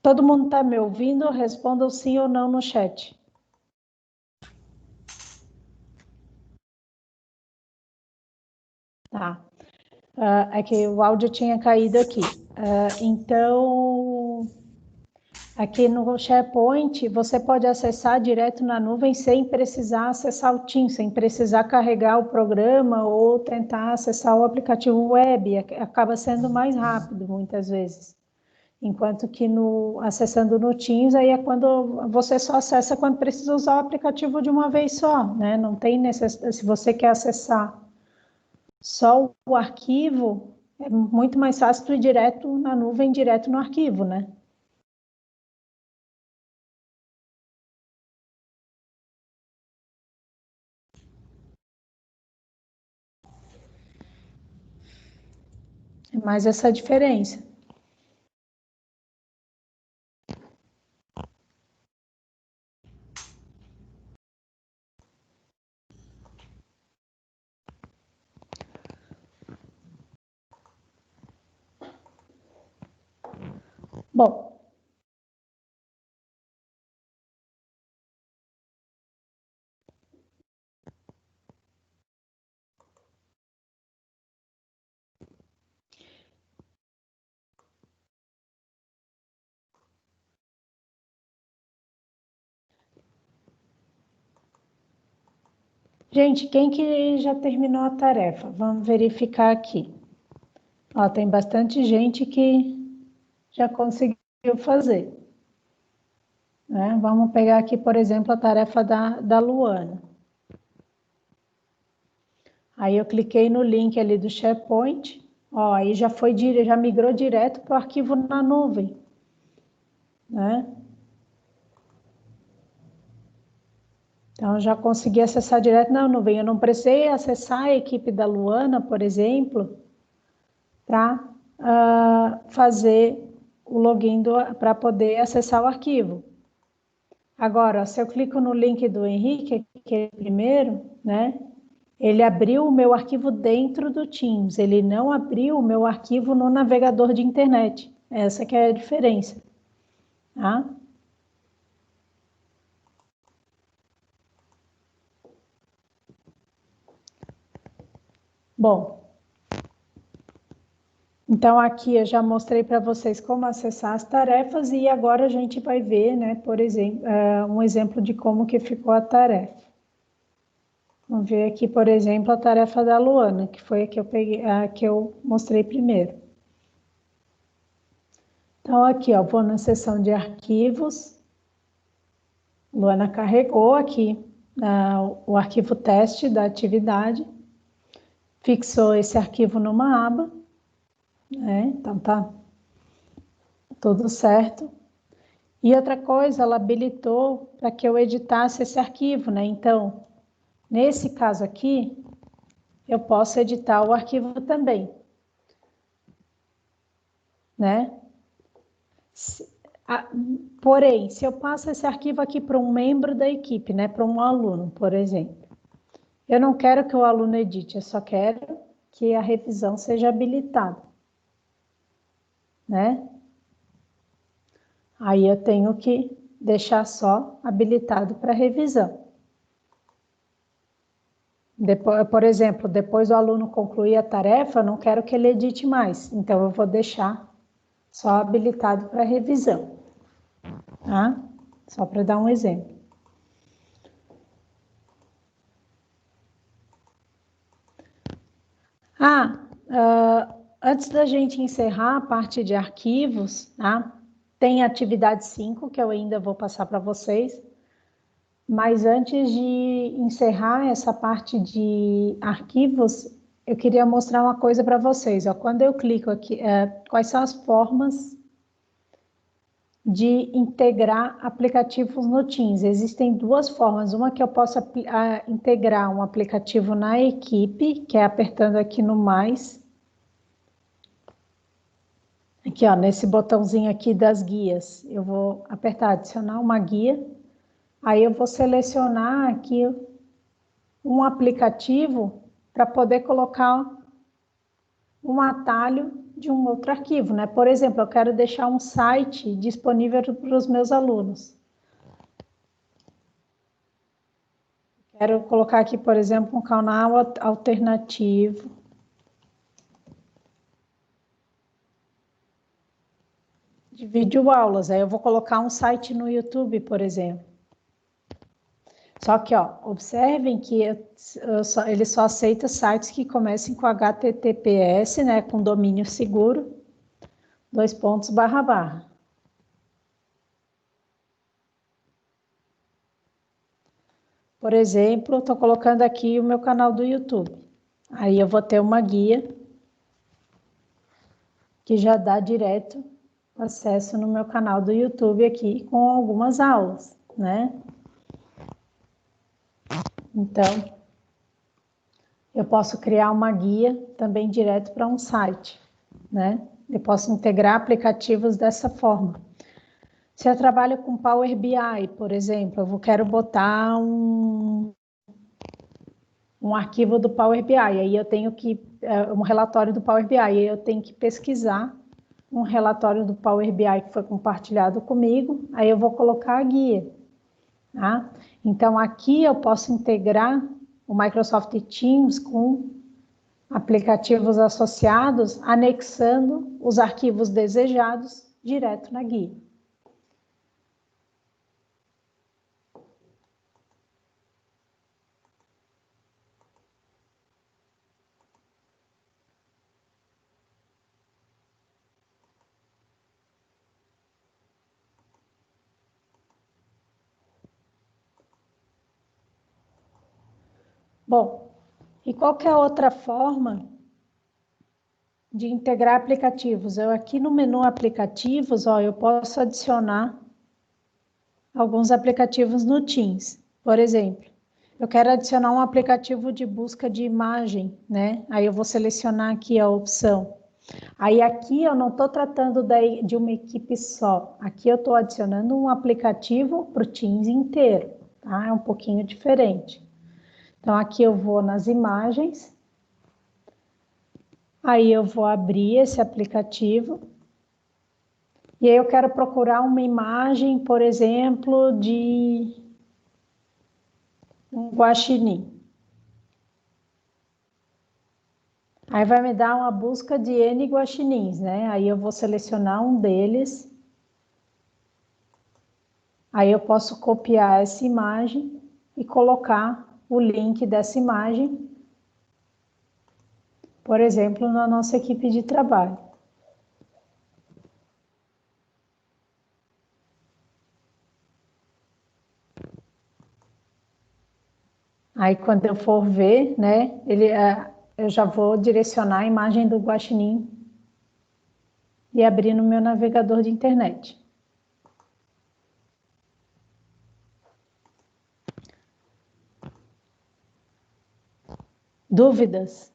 Todo mundo está me ouvindo? Respondam sim ou não no chat. Tá. É que o áudio tinha caído aqui. Então, aqui no SharePoint, você pode acessar direto na nuvem sem precisar acessar o Teams, sem precisar carregar o programa ou tentar acessar o aplicativo web. Acaba sendo mais rápido, muitas vezes. Enquanto que acessando no Teams, aí é quando você só acessa quando precisa usar o aplicativo de uma vez só, né? Não tem necessidade, se você quer acessar só o arquivo, é muito mais fácil ir direto na nuvem, direto no arquivo, né? É mais essa diferença. Bom, gente, quem que já terminou a tarefa? Vamos verificar aqui. Ó, tem bastante gente que já conseguiu fazer. Né? Vamos pegar aqui, por exemplo, a tarefa da Luana. Aí eu cliquei no link ali do SharePoint, ó, aí já migrou direto para o arquivo na nuvem, né? Então, eu já consegui acessar direto na nuvem. Eu não precisei acessar a equipe da Luana, por exemplo, para fazer o login para poder acessar o arquivo. Agora, se eu clico no link do Henrique, que é o primeiro, né? Ele abriu o meu arquivo dentro do Teams, ele não abriu o meu arquivo no navegador de internet. Essa que é a diferença. Tá? Bom, então aqui eu já mostrei para vocês como acessar as tarefas e agora a gente vai ver, né, por exemplo, um exemplo de como que ficou a tarefa. Vamos ver aqui, por exemplo, a tarefa da Luana, que foi a que eu mostrei primeiro. Então, aqui, ó, vou na seção de arquivos. Luana carregou aqui o arquivo teste da atividade. Fixou esse arquivo numa aba. Né? Então, tá tudo certo. E outra coisa, ela habilitou para que eu editasse esse arquivo, né? Então, nesse caso aqui, eu posso editar o arquivo também. Né? Porém, se eu passo esse arquivo aqui para um membro da equipe, né, para um aluno, por exemplo, eu não quero que o aluno edite, eu só quero que a revisão seja habilitada, né? Aí eu tenho que deixar só habilitado para revisão. Depois, por exemplo, depois do aluno concluir a tarefa, eu não quero que ele edite mais, então eu vou deixar só habilitado para revisão. Tá? Só para dar um exemplo. Antes da gente encerrar a parte de arquivos, tá? Tem a atividade 5, que eu ainda vou passar para vocês. Mas antes de encerrar essa parte de arquivos, eu queria mostrar uma coisa para vocês. Ó. Quando eu clico aqui, quais são as formas de integrar aplicativos no Teams? Existem duas formas. Uma que eu posso integrar um aplicativo na equipe, que é apertando aqui no mais. Aqui, ó, nesse botãozinho aqui das guias, eu vou apertar adicionar uma guia. Aí eu vou selecionar aqui um aplicativo para poder colocar um atalho de um outro arquivo, né? Por exemplo, eu quero deixar um site disponível para os meus alunos. Quero colocar aqui, por exemplo, um canal alternativo de videoaulas. Aí eu vou colocar um site no YouTube, por exemplo. Só que, ó, observem que ele só aceita sites que comecem com HTTPS, né, com domínio seguro, //. Por exemplo, eu estou colocando aqui o meu canal do YouTube. Aí eu vou ter uma guia que já dá direto acesso no meu canal do YouTube aqui com algumas aulas, né? Então, eu posso criar uma guia também direto para um site, né? Eu posso integrar aplicativos dessa forma. Se eu trabalho com Power BI, por exemplo, eu quero botar um arquivo do Power BI, aí eu tenho que, um relatório do Power BI, aí eu tenho que pesquisar um relatório do Power BI que foi compartilhado comigo, aí eu vou colocar a guia, tá? Então, aqui eu posso integrar o Microsoft Teams com aplicativos associados, anexando os arquivos desejados direto na guia. Bom, e qualquer outra forma de integrar aplicativos? Eu aqui no menu aplicativos, ó, eu posso adicionar alguns aplicativos no Teams. Por exemplo, eu quero adicionar um aplicativo de busca de imagem, né? Aí eu vou selecionar aqui a opção. Aí aqui eu não estou tratando de uma equipe só. Aqui eu estou adicionando um aplicativo para o Teams inteiro, tá? É um pouquinho diferente. Então, aqui eu vou nas imagens, aí eu vou abrir esse aplicativo, e aí eu quero procurar uma imagem, por exemplo, de um guaxinim. Aí vai me dar uma busca de N guaxinins, né? Aí eu vou selecionar um deles, aí eu posso copiar essa imagem e colocar o link dessa imagem, por exemplo, na nossa equipe de trabalho. Aí, quando eu for ver, né, eu já vou direcionar a imagem do guaxinim e abrir no meu navegador de internet. Dúvidas?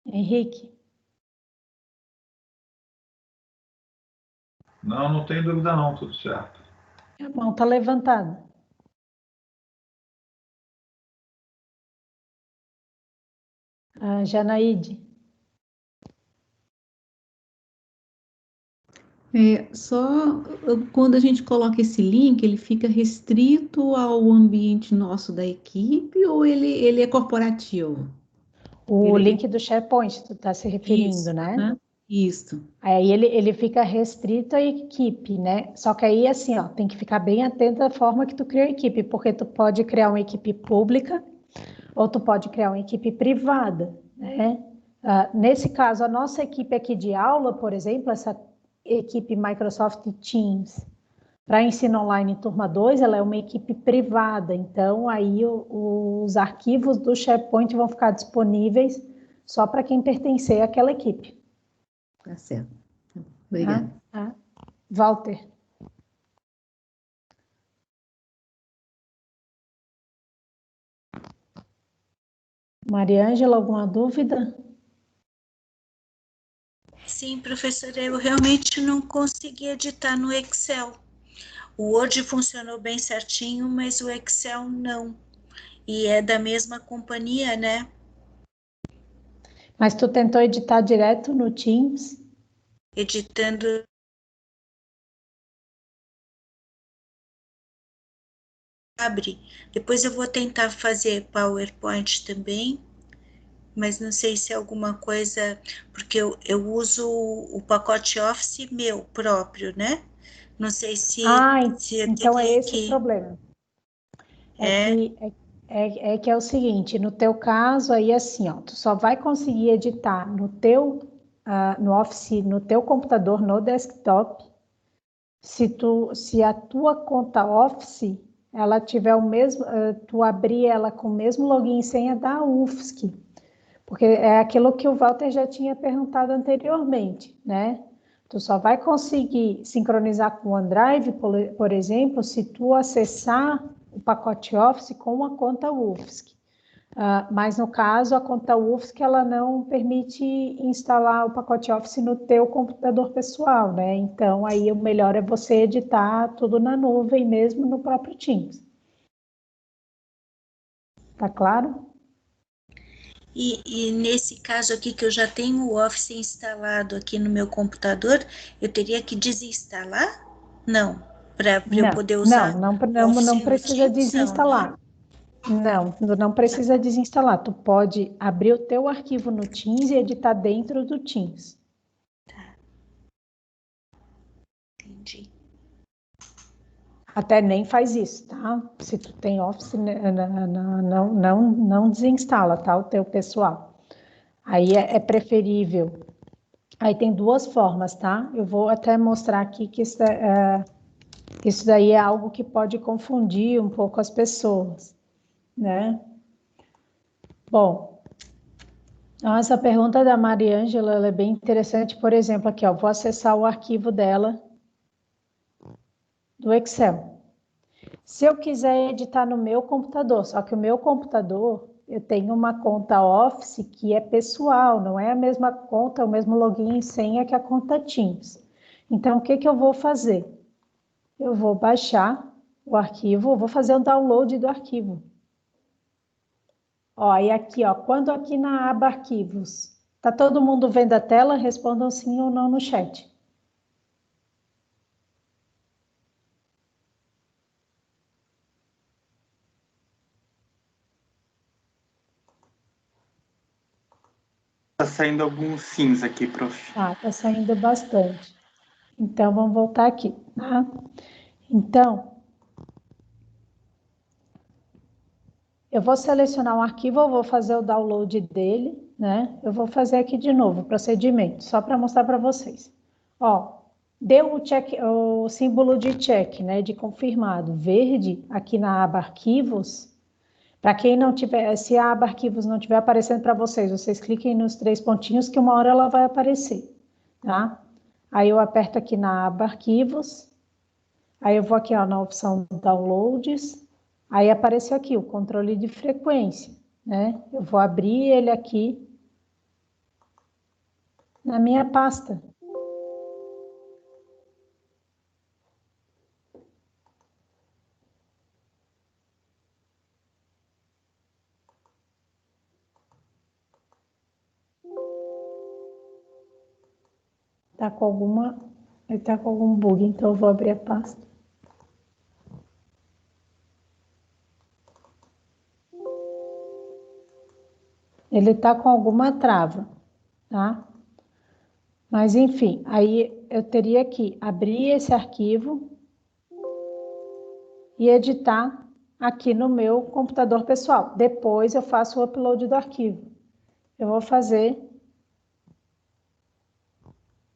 Henrique? Não, não tem dúvida não, tudo certo. A mão está levantada. Janaíde? Só quando a gente coloca esse link, ele fica restrito ao ambiente nosso da equipe ou ele é corporativo? O link do SharePoint, tu está se referindo, Isso, né? Isso. Aí ele fica restrito à equipe, né? Só que aí, assim, ó, tem que ficar bem atento da forma que tu cria a equipe, porque tu pode criar uma equipe pública ou tu pode criar uma equipe privada, né? Nesse caso, a nossa equipe aqui de aula, por exemplo, essa equipe Microsoft Teams para ensino online turma 2, ela é uma equipe privada, então aí os arquivos do SharePoint vão ficar disponíveis só para quem pertencer àquela equipe. Tá certo. Obrigada. Walter. Mariângela, alguma dúvida? Sim, professora, eu realmente não consegui editar no Excel. O Word funcionou bem certinho, mas o Excel não. E é da mesma companhia, né? Mas tu tentou editar direto no Teams? Editando. Abre. Depois eu vou tentar fazer PowerPoint também, mas não sei se é alguma coisa, porque eu uso o pacote Office meu próprio, né? Não sei se eu Então é teria esse o que. problema. É, É o seguinte, no teu caso aí assim, ó, tu só vai conseguir editar no teu no Office, no teu computador, no desktop, se a tua conta Office ela tiver o mesmo, tu abrir ela com o mesmo login e senha da UFSC, porque é aquilo que o Walter já tinha perguntado anteriormente, né? Tu só vai conseguir sincronizar com o OneDrive, por exemplo, se tu acessar o pacote Office com a conta UFSC. Mas no caso, a conta UFSC ela não permite instalar o pacote Office no teu computador pessoal, né? Então, aí o melhor é você editar tudo na nuvem mesmo no próprio Teams. Tá claro? e nesse caso aqui que eu já tenho o Office instalado aqui no meu computador, eu teria que desinstalar? Não, para eu poder usar o Office Não no precisa Teams, não, né? desinstalar. Não precisa desinstalar. Tu pode abrir o teu arquivo no Teams e editar dentro do Teams. Entendi. Até nem faz isso, tá? Se tu tem Office, não desinstala, tá? O teu pessoal. Aí é preferível. Aí tem duas formas, tá? Eu vou até mostrar aqui que isso daí é algo que pode confundir um pouco as pessoas, né? Bom, então essa pergunta da Mariângela, ela é bem interessante. Por exemplo, aqui, ó, vou acessar o arquivo dela do Excel. Se eu quiser editar no meu computador, só que o meu computador, eu tenho uma conta Office que é pessoal, não é a mesma conta, o mesmo login e senha que a conta Teams. Então, o que que eu vou fazer? Eu vou baixar o arquivo, vou fazer o download do arquivo. Ó, e aqui, ó, quando aqui na aba arquivos, tá todo mundo vendo a tela? Respondam sim ou não no chat. Tá saindo alguns sims aqui, prof. Tá saindo bastante. Então, vamos voltar aqui, tá? Então, eu vou selecionar um arquivo, eu vou fazer o download dele, né? Eu vou fazer aqui de novo o procedimento, só para mostrar para vocês. Ó, deu o check, o símbolo de check, né? De confirmado, verde, aqui na aba arquivos. Para quem não tiver, se a aba arquivos não estiver aparecendo para vocês, vocês cliquem nos três pontinhos que uma hora ela vai aparecer, tá? Aí eu aperto aqui na aba arquivos, aí eu vou aqui ó, na opção downloads, aí apareceu aqui o controle de frequência, né? Eu vou abrir ele aqui na minha pasta. Ele tá com algum bug, então eu vou abrir a pasta. Ele tá com alguma trava, tá? Mas enfim, aí eu teria que abrir esse arquivo e editar aqui no meu computador pessoal. Depois eu faço o upload do arquivo. Eu vou fazer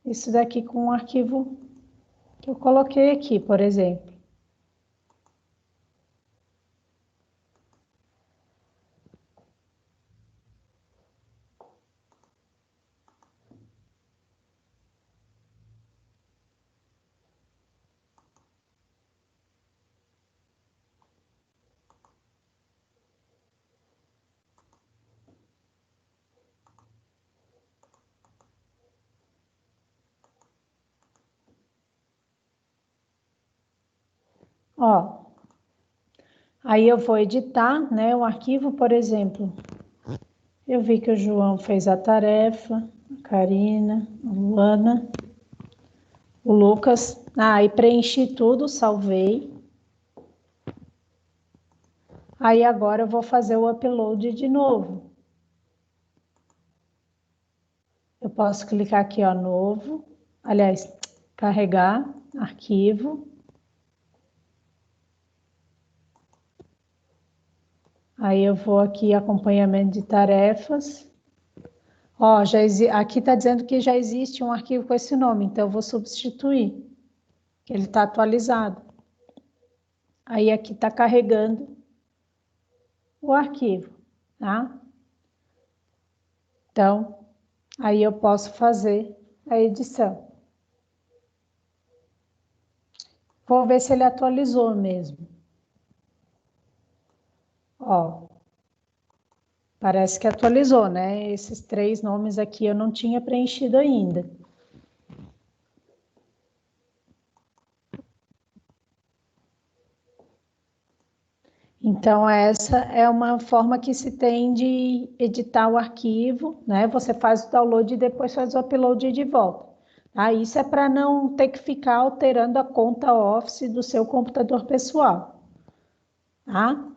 isso daqui com um arquivo que eu coloquei aqui, por exemplo. Ó, Aí eu vou editar, né, o arquivo, por exemplo. Eu vi que o João fez a tarefa, a Karina, a Luana, o Lucas. Aí preenchi tudo, salvei. Aí agora eu vou fazer o upload de novo. Eu posso clicar aqui, ó, novo. Aliás, carregar, arquivo. Aí eu vou aqui, acompanhamento de tarefas. Ó, aqui está dizendo que já existe um arquivo com esse nome, então eu vou substituir, que ele está atualizado. Aí aqui está carregando o arquivo, tá? Então, aí eu posso fazer a edição. Vou ver se ele atualizou mesmo. Ó, parece que atualizou, né? Esses 3 nomes aqui eu não tinha preenchido ainda. Então, essa é uma forma que se tem de editar o arquivo, né? Você faz o download e depois faz o upload de volta. Ah, isso é para não ter que ficar alterando a conta Office do seu computador pessoal, tá?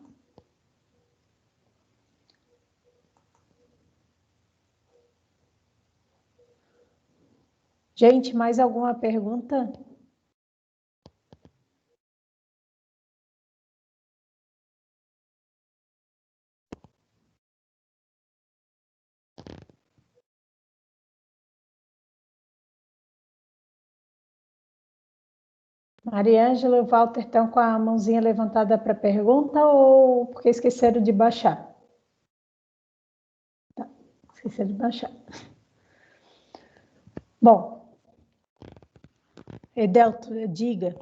Gente, mais alguma pergunta? Mariângela e o Walter estão com a mãozinha levantada para pergunta ou porque esqueceram de baixar? Tá, esqueceram de baixar. Bom, Edelto, diga.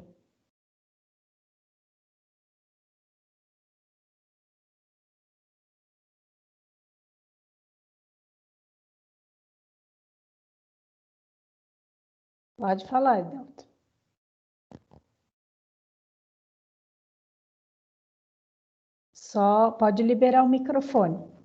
Pode falar, Edelto. Só pode liberar o microfone.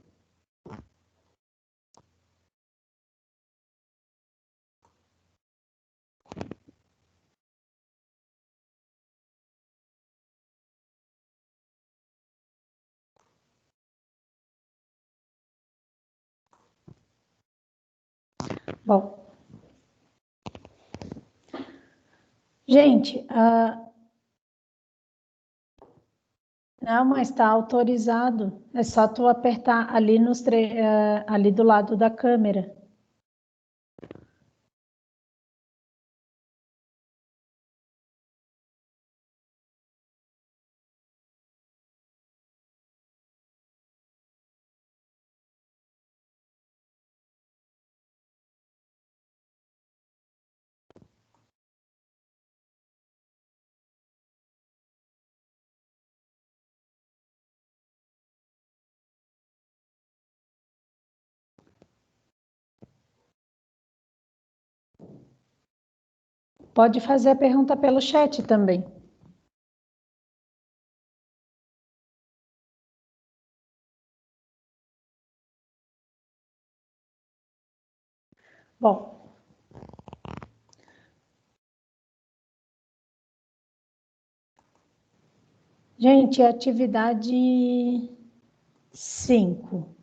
Bom, gente, não, mas está autorizado. É só tu apertar ali ali do lado da câmera. Pode fazer a pergunta pelo chat também. Bom. Gente, atividade 5.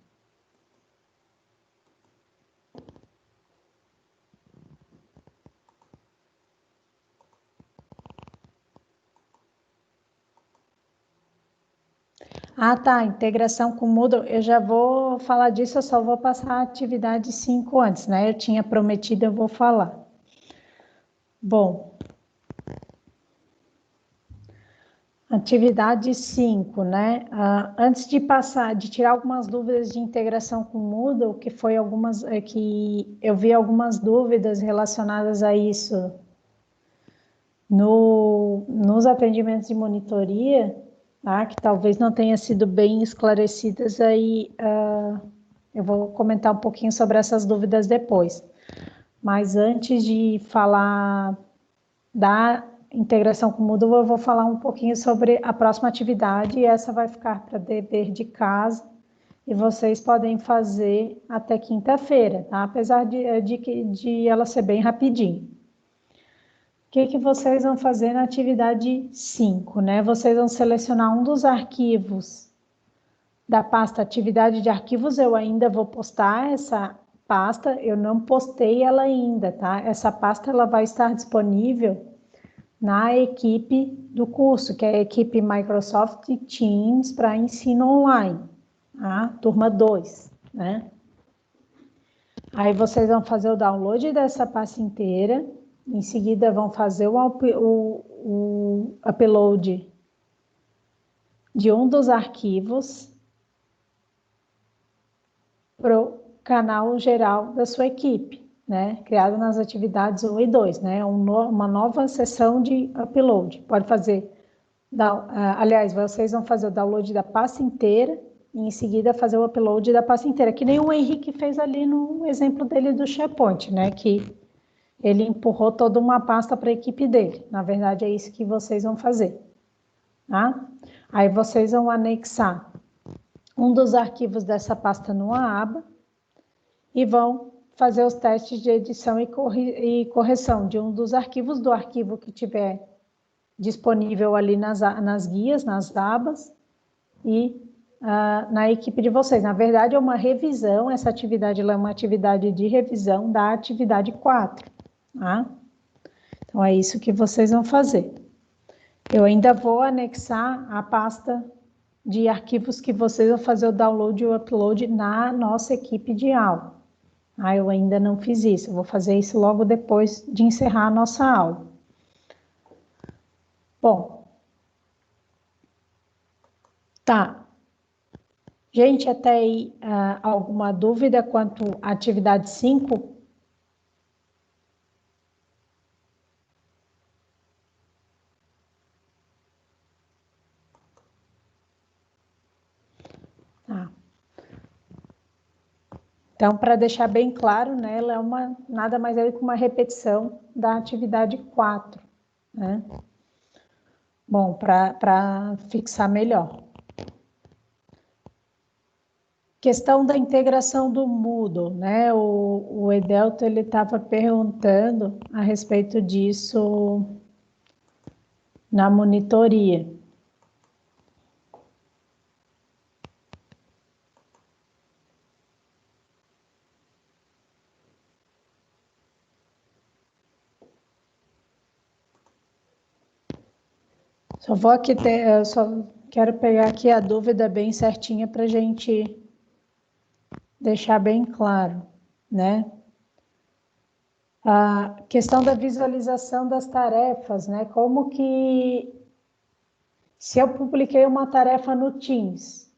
Ah, tá, integração com o Moodle, eu já vou falar disso, eu só vou passar a atividade 5 antes, né? Eu tinha prometido, eu vou falar. Bom, atividade 5, né? Antes de tirar algumas dúvidas de integração com o Moodle, que foi que eu vi algumas dúvidas relacionadas a isso nos atendimentos de monitoria, tá? Que talvez não tenha sido bem esclarecidas aí, eu vou comentar um pouquinho sobre essas dúvidas depois. Mas antes de falar da integração com o Moodle, eu vou falar um pouquinho sobre a próxima atividade, e essa vai ficar para dever de casa, e vocês podem fazer até quinta-feira, tá? Apesar de ela ser bem rapidinho. O que vocês vão fazer na atividade 5, né? Vocês vão selecionar um dos arquivos da pasta atividade de arquivos. Eu ainda vou postar essa pasta, eu não postei ela ainda, tá? Essa pasta ela vai estar disponível na equipe do curso, que é a equipe Microsoft Teams para ensino online, tá? Turma 2, né? Aí vocês vão fazer o download dessa pasta inteira, em seguida vão fazer o upload de um dos arquivos para o canal geral da sua equipe, né? Criado nas atividades 1 e 2, né? Uma nova sessão de upload. Pode fazer, aliás, vocês vão fazer o download da pasta inteira e em seguida fazer o upload da pasta inteira, que nem o Henrique fez ali no exemplo dele do SharePoint, né? Que ele empurrou toda uma pasta para a equipe dele. Na verdade, é isso que vocês vão fazer, tá? Aí vocês vão anexar um dos arquivos dessa pasta numa aba e vão fazer os testes de edição e correção de um dos arquivos, do arquivo que tiver disponível ali nas guias, nas abas, e na equipe de vocês. Na verdade, é uma revisão, essa atividade é uma atividade de revisão da atividade 4, tá? Então, é isso que vocês vão fazer. Eu ainda vou anexar a pasta de arquivos que vocês vão fazer o download e o upload na nossa equipe de aula. Eu ainda não fiz isso, eu vou fazer isso logo depois de encerrar a nossa aula. Bom, tá. Gente, até aí, alguma dúvida quanto à atividade 5? Tá. Então, para deixar bem claro, né, ela é nada mais é que uma repetição da atividade 4, né? Bom, para fixar melhor. Questão da integração do Moodle, né? O Edelto, ele estava perguntando a respeito disso na monitoria. Só quero pegar aqui a dúvida bem certinha para a gente deixar bem claro, né? A questão da visualização das tarefas, né? Como que, se eu publiquei uma tarefa no Teams,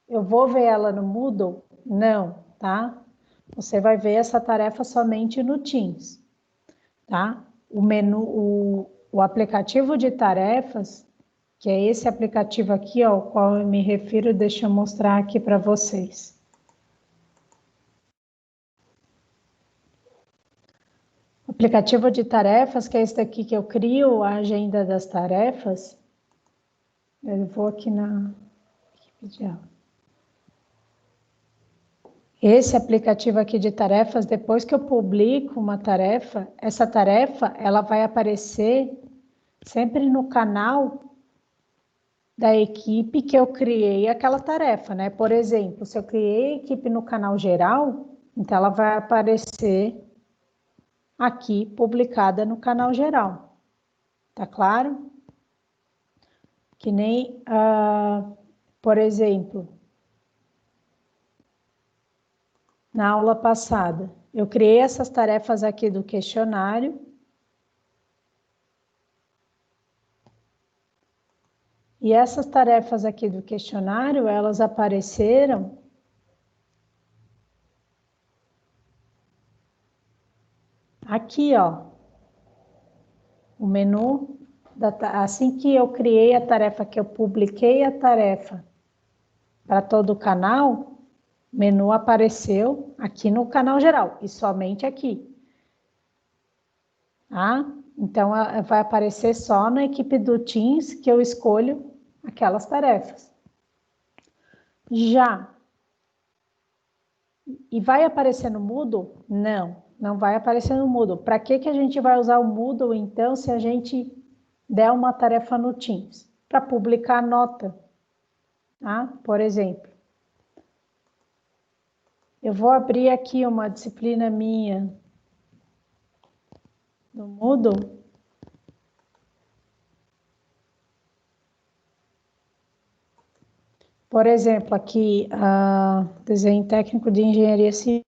eu vou ver ela no Moodle? Não, tá? Você vai ver essa tarefa somente no Teams, tá? O menu, o aplicativo de tarefas, que é esse aplicativo aqui, ó, ao qual eu me refiro, deixa eu mostrar aqui para vocês. O aplicativo de tarefas, que é esse daqui que eu crio a agenda das tarefas. Eu vou aqui na equipe de aula. Esse aplicativo aqui de tarefas, depois que eu publico uma tarefa, essa tarefa, ela vai aparecer sempre no canal da equipe que eu criei aquela tarefa, né? Por exemplo, se eu criei a equipe no canal geral, então ela vai aparecer aqui, publicada no canal geral. Tá claro? Que nem, por exemplo, na aula passada, eu criei essas tarefas aqui do questionário. E essas tarefas aqui do questionário, elas apareceram aqui, ó. O menu, assim que eu criei a tarefa, que eu publiquei a tarefa para todo o canal, o menu apareceu aqui no canal geral, e somente aqui. Tá? Então, vai aparecer só na equipe do Teams que eu escolho aquelas tarefas. E vai aparecer no Moodle? Não, não vai aparecer no Moodle. Para que a gente vai usar o Moodle, então, se a gente der uma tarefa no Teams? Para publicar nota, tá? Por exemplo, eu vou abrir aqui uma disciplina minha no Moodle. Por exemplo, aqui, desenho técnico de engenharia civil.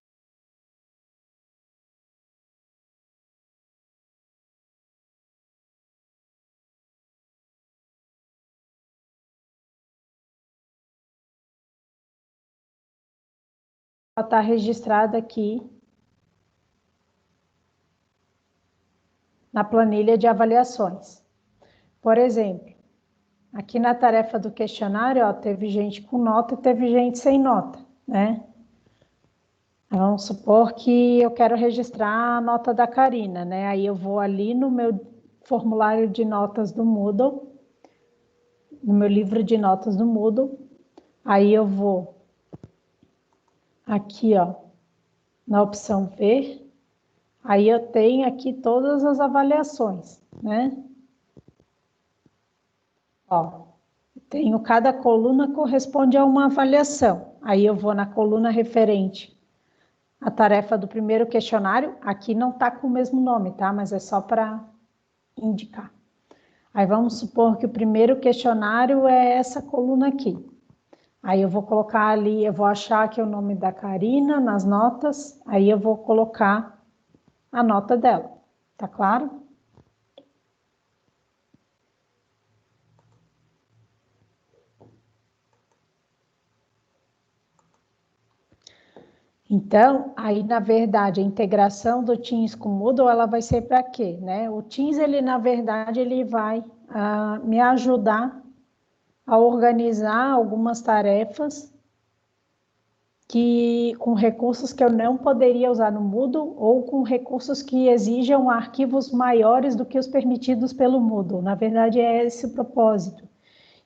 Ela está registrada aqui na planilha de avaliações. Por exemplo, aqui na tarefa do questionário, ó, teve gente com nota e teve gente sem nota, né? Vamos supor que eu quero registrar a nota da Karina, né? Aí eu vou ali no meu formulário de notas do Moodle, no meu livro de notas do Moodle, aí eu vou aqui, ó, na opção ver, aí eu tenho aqui todas as avaliações, né? Ó, tenho cada coluna corresponde a uma avaliação. Aí eu vou na coluna referente à tarefa do primeiro questionário. Aqui não está com o mesmo nome, tá? Mas é só para indicar. Aí vamos supor que o primeiro questionário é essa coluna aqui. Aí eu vou colocar ali, eu vou achar aqui o nome da Karina nas notas, aí eu vou colocar a nota dela, tá claro? Então, aí na verdade a integração do Teams com o Moodle, ela vai ser para quê, né? O Teams, ele na verdade, ele vai me ajudar a organizar algumas tarefas com recursos que eu não poderia usar no Moodle ou com recursos que exijam arquivos maiores do que os permitidos pelo Moodle. Na verdade, é esse o propósito.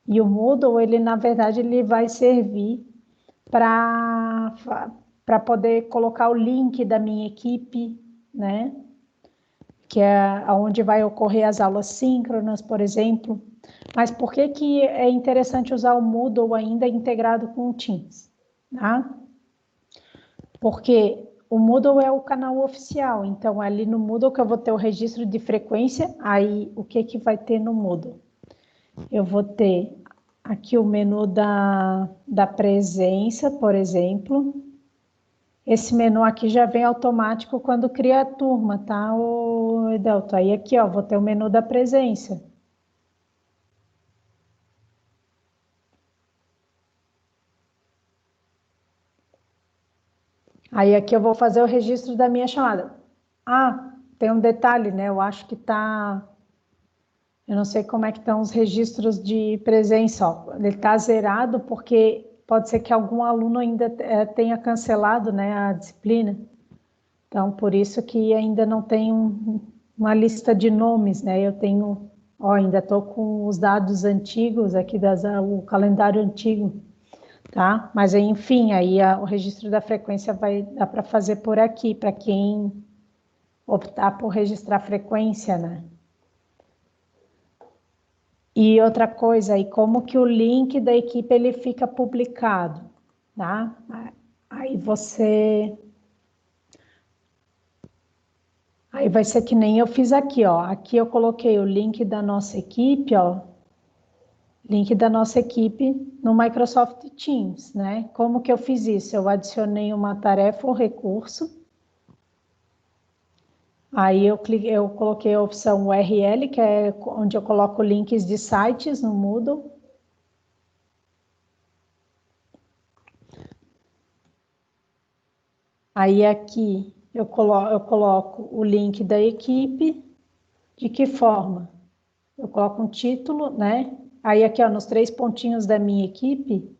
E o Moodle, ele na verdade, ele vai servir para poder colocar o link da minha equipe, né? Que é onde vai ocorrer as aulas síncronas, por exemplo. Mas por que é interessante usar o Moodle ainda integrado com o Teams? Tá? Porque o Moodle é o canal oficial, então ali no Moodle que eu vou ter o registro de frequência, aí o que vai ter no Moodle? Eu vou ter aqui o menu da presença, por exemplo. Esse menu aqui já vem automático quando cria a turma, tá, Edelto? Aí aqui, ó, vou ter o menu da presença. Aí aqui eu vó fazer o registro da minha chamada. Ah, tem um detalhe, né? Eu acho que tá... Eu não sei como é que estão os registros de presença, ó. Ele tá zerado porque pode ser que algum aluno ainda tenha cancelado, né, a disciplina. Então, por isso que ainda não tem uma lista de nomes, né? Eu tenho... Ó, ainda estou com os dados antigos aqui, o calendário antigo. Tá? Mas, enfim, aí o registro da frequência vai dar para fazer por aqui, para quem optar por registrar frequência, né? E outra coisa, aí como que o link da equipe ele fica publicado, tá? Aí vai ser que nem eu fiz aqui, ó. Aqui eu coloquei o link da nossa equipe, ó. Link da nossa equipe no Microsoft Teams, né? Como que eu fiz isso? Eu adicionei uma tarefa ou recurso. Aí eu coloquei a opção URL, que é onde eu coloco links de sites no Moodle. Aí aqui eu coloco o link da equipe. De que forma? Eu coloco um título, né? Aí aqui, ó, nos 3 pontinhos da minha equipe,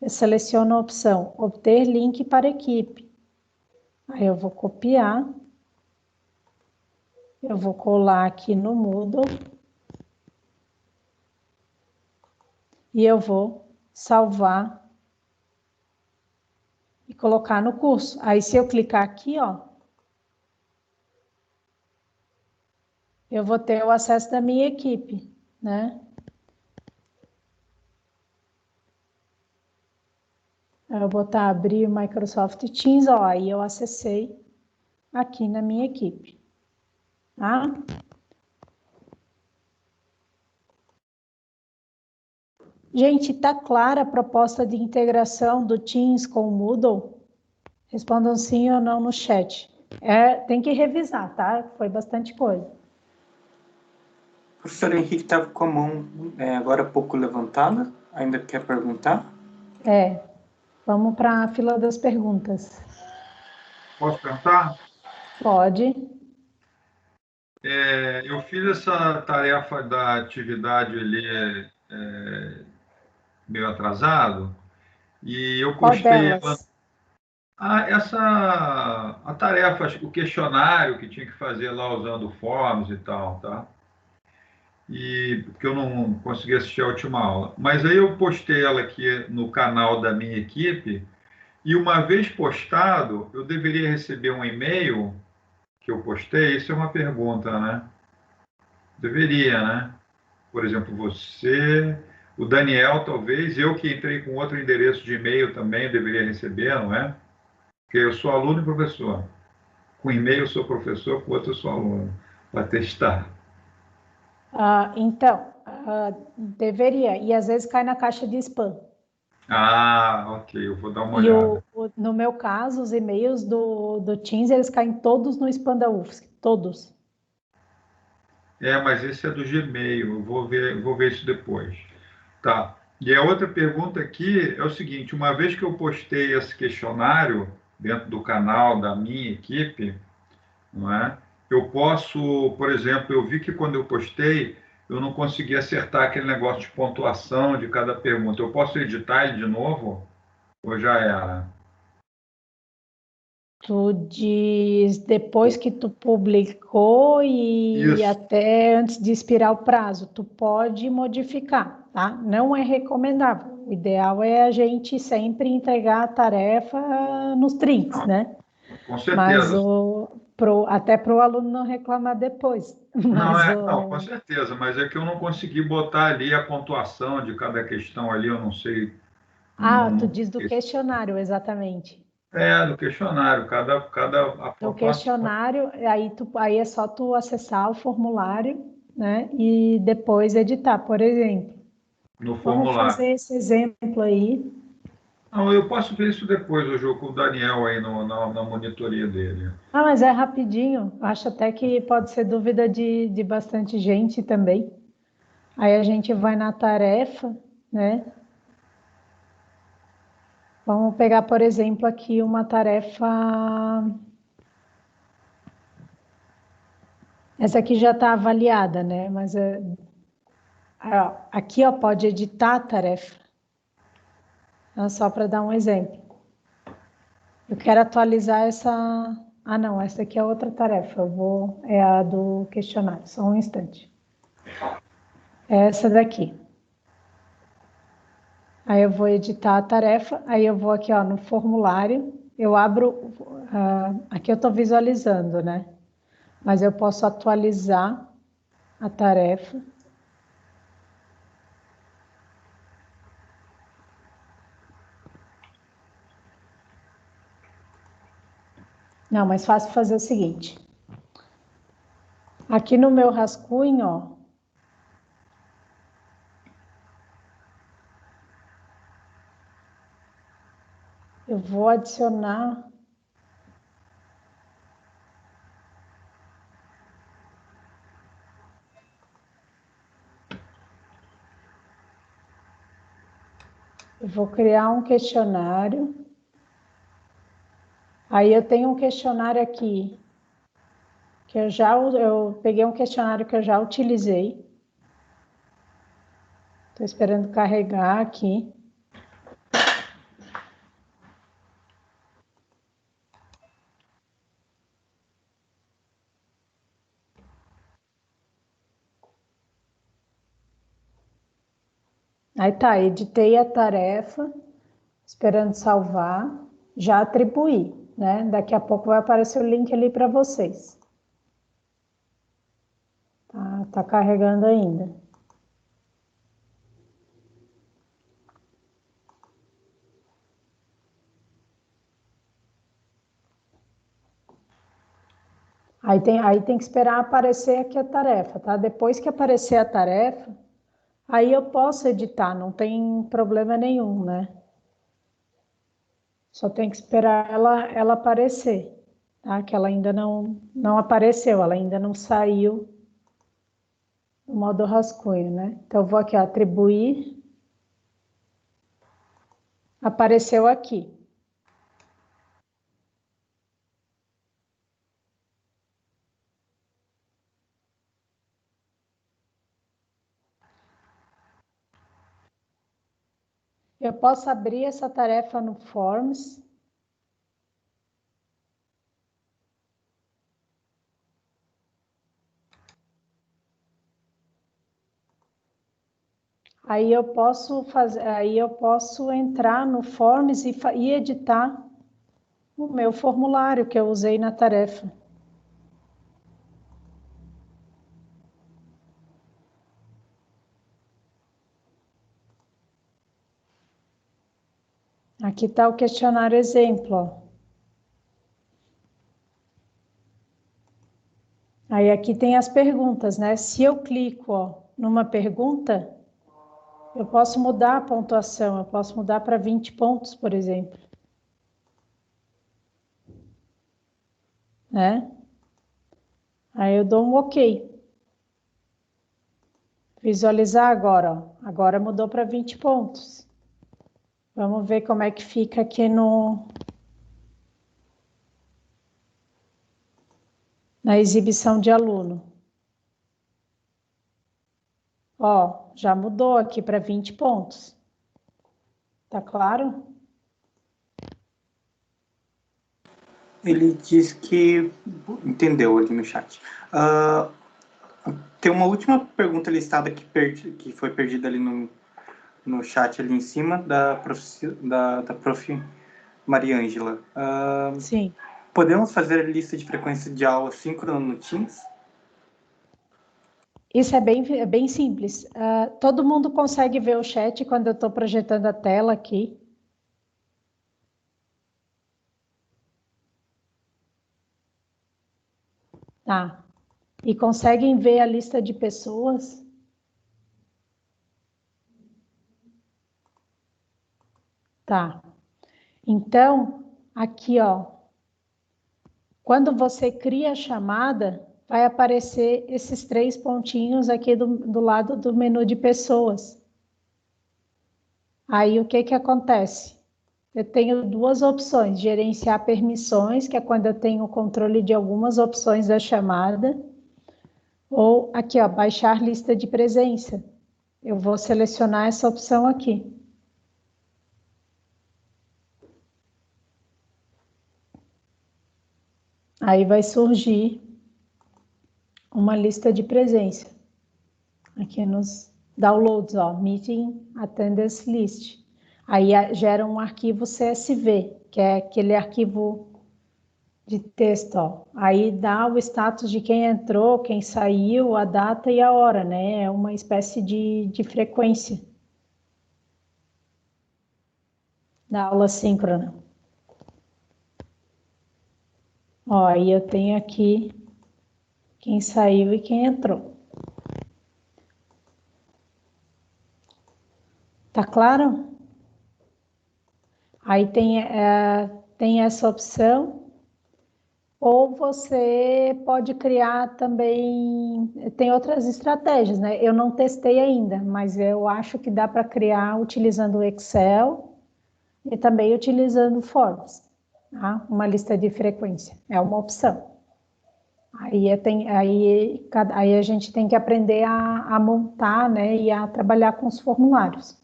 eu seleciono a opção obter link para equipe. Aí eu vou copiar. Eu vou colar aqui no Moodle. E eu vou salvar e colocar no curso. Aí, se eu clicar aqui, ó, eu vou ter o acesso da minha equipe, né? Eu vou botar abrir o Microsoft Teams, ó, aí eu acessei aqui na minha equipe, tá? Gente, tá clara a proposta de integração do Teams com o Moodle? Respondam sim ou não no chat. Tem que revisar, tá? Foi bastante coisa. O professor Henrique estava com a mão agora há pouco levantada. Ainda quer perguntar? Vamos para a fila das perguntas. Posso perguntar? Pode. Eu fiz essa tarefa da atividade ali meio atrasado e eu Qual postei ela. delas? A tarefa, acho que o questionário que tinha que fazer lá usando forms e tal, tá? E porque eu não consegui assistir a última aula. Mas aí eu postei ela aqui no canal da minha equipe e uma vez postado, eu deveria receber um e-mail que eu postei. Isso é uma pergunta, né? Deveria, né? Por exemplo, você, o Daniel, talvez, eu que entrei com outro endereço de e-mail também deveria receber, não é? Porque eu sou aluno e professor. Com e-mail eu sou professor, com outro eu sou aluno, para testar. Então, deveria. E às vezes cai na caixa de spam. Ok, eu vou dar uma olhada. No meu caso, os e-mails do Teams, eles caem todos no spam da UFSC. Todos. Mas esse é do Gmail, eu vou ver isso depois. Tá. E a outra pergunta aqui é o seguinte: uma vez que eu postei esse questionário dentro do canal da minha equipe, não é? Eu posso, por exemplo, eu vi que quando eu postei, eu não consegui acertar aquele negócio de pontuação de cada pergunta. Eu posso editar ele de novo? Ou já era? Tu diz depois que tu publicou e Isso. até antes de expirar o prazo, tu pode modificar, tá? Não é recomendável. O ideal é a gente sempre entregar a tarefa nos trinks, né? Com Mas certeza. até para o aluno não reclamar depois. Não, com certeza, mas é que eu não consegui botar ali a pontuação de cada questão ali, eu não sei. Tu diz do questionário, exatamente. Do questionário, a Do pontuação questionário, aí é só tu acessar o formulário, né? E depois editar, por exemplo. no Vamos formulário. fazer esse exemplo aí. Não, eu posso ver isso depois, o jogo com o Daniel aí na monitoria dele. Mas é rapidinho. Acho até que pode ser dúvida de bastante gente também. Aí a gente vai na tarefa, né? Vamos pegar, por exemplo, aqui uma tarefa. Essa aqui já está avaliada, né? Mas aqui, ó, pode editar a tarefa. Só para dar um exemplo. Eu quero atualizar essa. Não, essa aqui é outra tarefa. É a do questionário. Só um instante. É essa daqui. Aí eu vou editar a tarefa. Aí eu vou aqui, ó, no formulário. Eu abro. Aqui eu estou visualizando, né? Mas eu posso atualizar a tarefa. Não, mais fácil fazer o seguinte. Aqui no meu rascunho, ó. Eu vou adicionar. Eu vou criar um questionário. Aí eu tenho um questionário aqui que eu peguei um questionário que eu já utilizei. Estou esperando carregar aqui. Aí tá, editei a tarefa, esperando salvar, já atribuí, né? Daqui a pouco vai aparecer o link ali para vocês. Tá carregando ainda. Aí tem que esperar aparecer aqui a tarefa, tá? Depois que aparecer a tarefa, aí eu posso editar, não tem problema nenhum, né? Só tem que esperar ela aparecer, tá? Que ela ainda não apareceu, ela ainda não saiu no modo rascunho, né? Então, eu vou aqui, ó, atribuir, apareceu aqui. Eu posso abrir essa tarefa no Forms. Aí eu posso entrar no Forms e editar o meu formulário que eu usei na tarefa. Aqui está o questionário exemplo, ó. Aí aqui tem as perguntas, né? Se eu clico, ó, numa pergunta, eu posso mudar a pontuação, eu posso mudar para 20 pontos, por exemplo. Né? Aí eu dou um OK. Visualizar agora, ó. Agora mudou para 20 pontos. Vamos ver como é que fica aqui na exibição de aluno. Ó, já mudou aqui para 20 pontos. Tá claro? Ele diz que entendeu ali no chat. Tem uma última pergunta listada que foi perdida ali no chat ali em cima da prof. Mariângela. Sim. Podemos fazer a lista de frequência de aula síncrona no Teams? Isso é bem simples. Todo mundo consegue ver o chat quando eu estou projetando a tela aqui. Tá. E conseguem ver a lista de pessoas? Tá. Então, aqui, ó. Quando você cria a chamada, vai aparecer esses 3 pontinhos aqui do lado do menu de pessoas. Aí, o que acontece? Eu tenho 2 opções, gerenciar permissões, que é quando eu tenho o controle de algumas opções da chamada, ou aqui, ó, baixar lista de presença. Eu vou selecionar essa opção aqui. Aí vai surgir uma lista de presença. Aqui nos downloads, ó, Meeting Attendance List. Aí gera um arquivo CSV, que é aquele arquivo de texto, ó. Aí dá o status de quem entrou, quem saiu, a data e a hora, né? É uma espécie de frequência da aula síncrona. Ó, aí eu tenho aqui quem saiu e quem entrou. Tá claro? Aí tem essa opção. Ou você pode criar também, tem outras estratégias, né? Eu não testei ainda, mas eu acho que dá para criar utilizando o Excel e também utilizando Forms, tá? Uma lista de frequência, é uma opção. Aí a gente tem que aprender a montar, né, e a trabalhar com os formulários.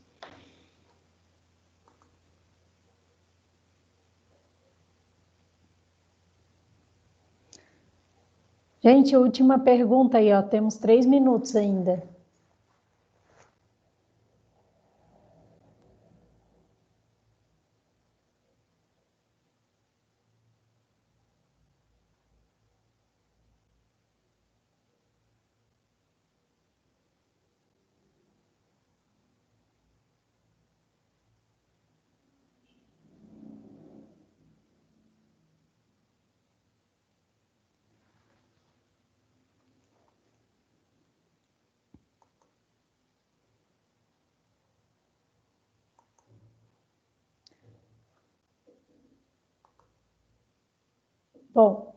Gente, última pergunta aí, ó. Temos 3 minutos ainda. Bom,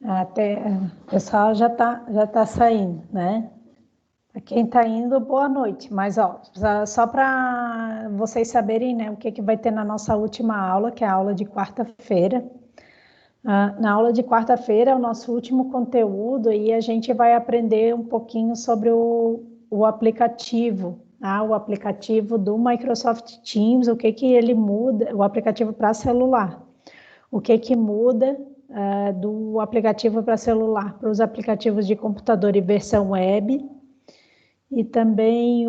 até o pessoal já tá saindo, né? Para quem está indo, boa noite. Mas ó, só para vocês saberem, né, o que vai ter na nossa última aula, que é a aula de quarta-feira. Na aula de quarta-feira é o nosso último conteúdo e a gente vai aprender um pouquinho sobre o aplicativo, o aplicativo do Microsoft Teams, o que ele muda, o aplicativo para celular. O que muda do aplicativo para celular para os aplicativos de computador e versão web, e também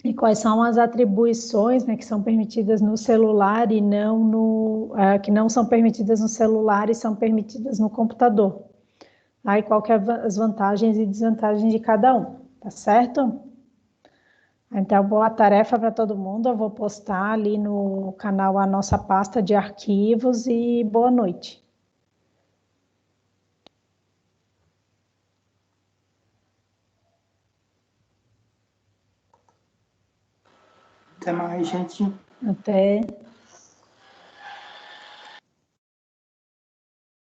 e quais são as atribuições, né, que são permitidas no celular e não que não são permitidas no celular e são permitidas no computador. Aí qual que é as vantagens e desvantagens de cada um, tá certo? Então, boa tarefa para todo mundo. Eu vou postar ali no canal a nossa pasta de arquivos e boa noite. Até mais, gente. Até.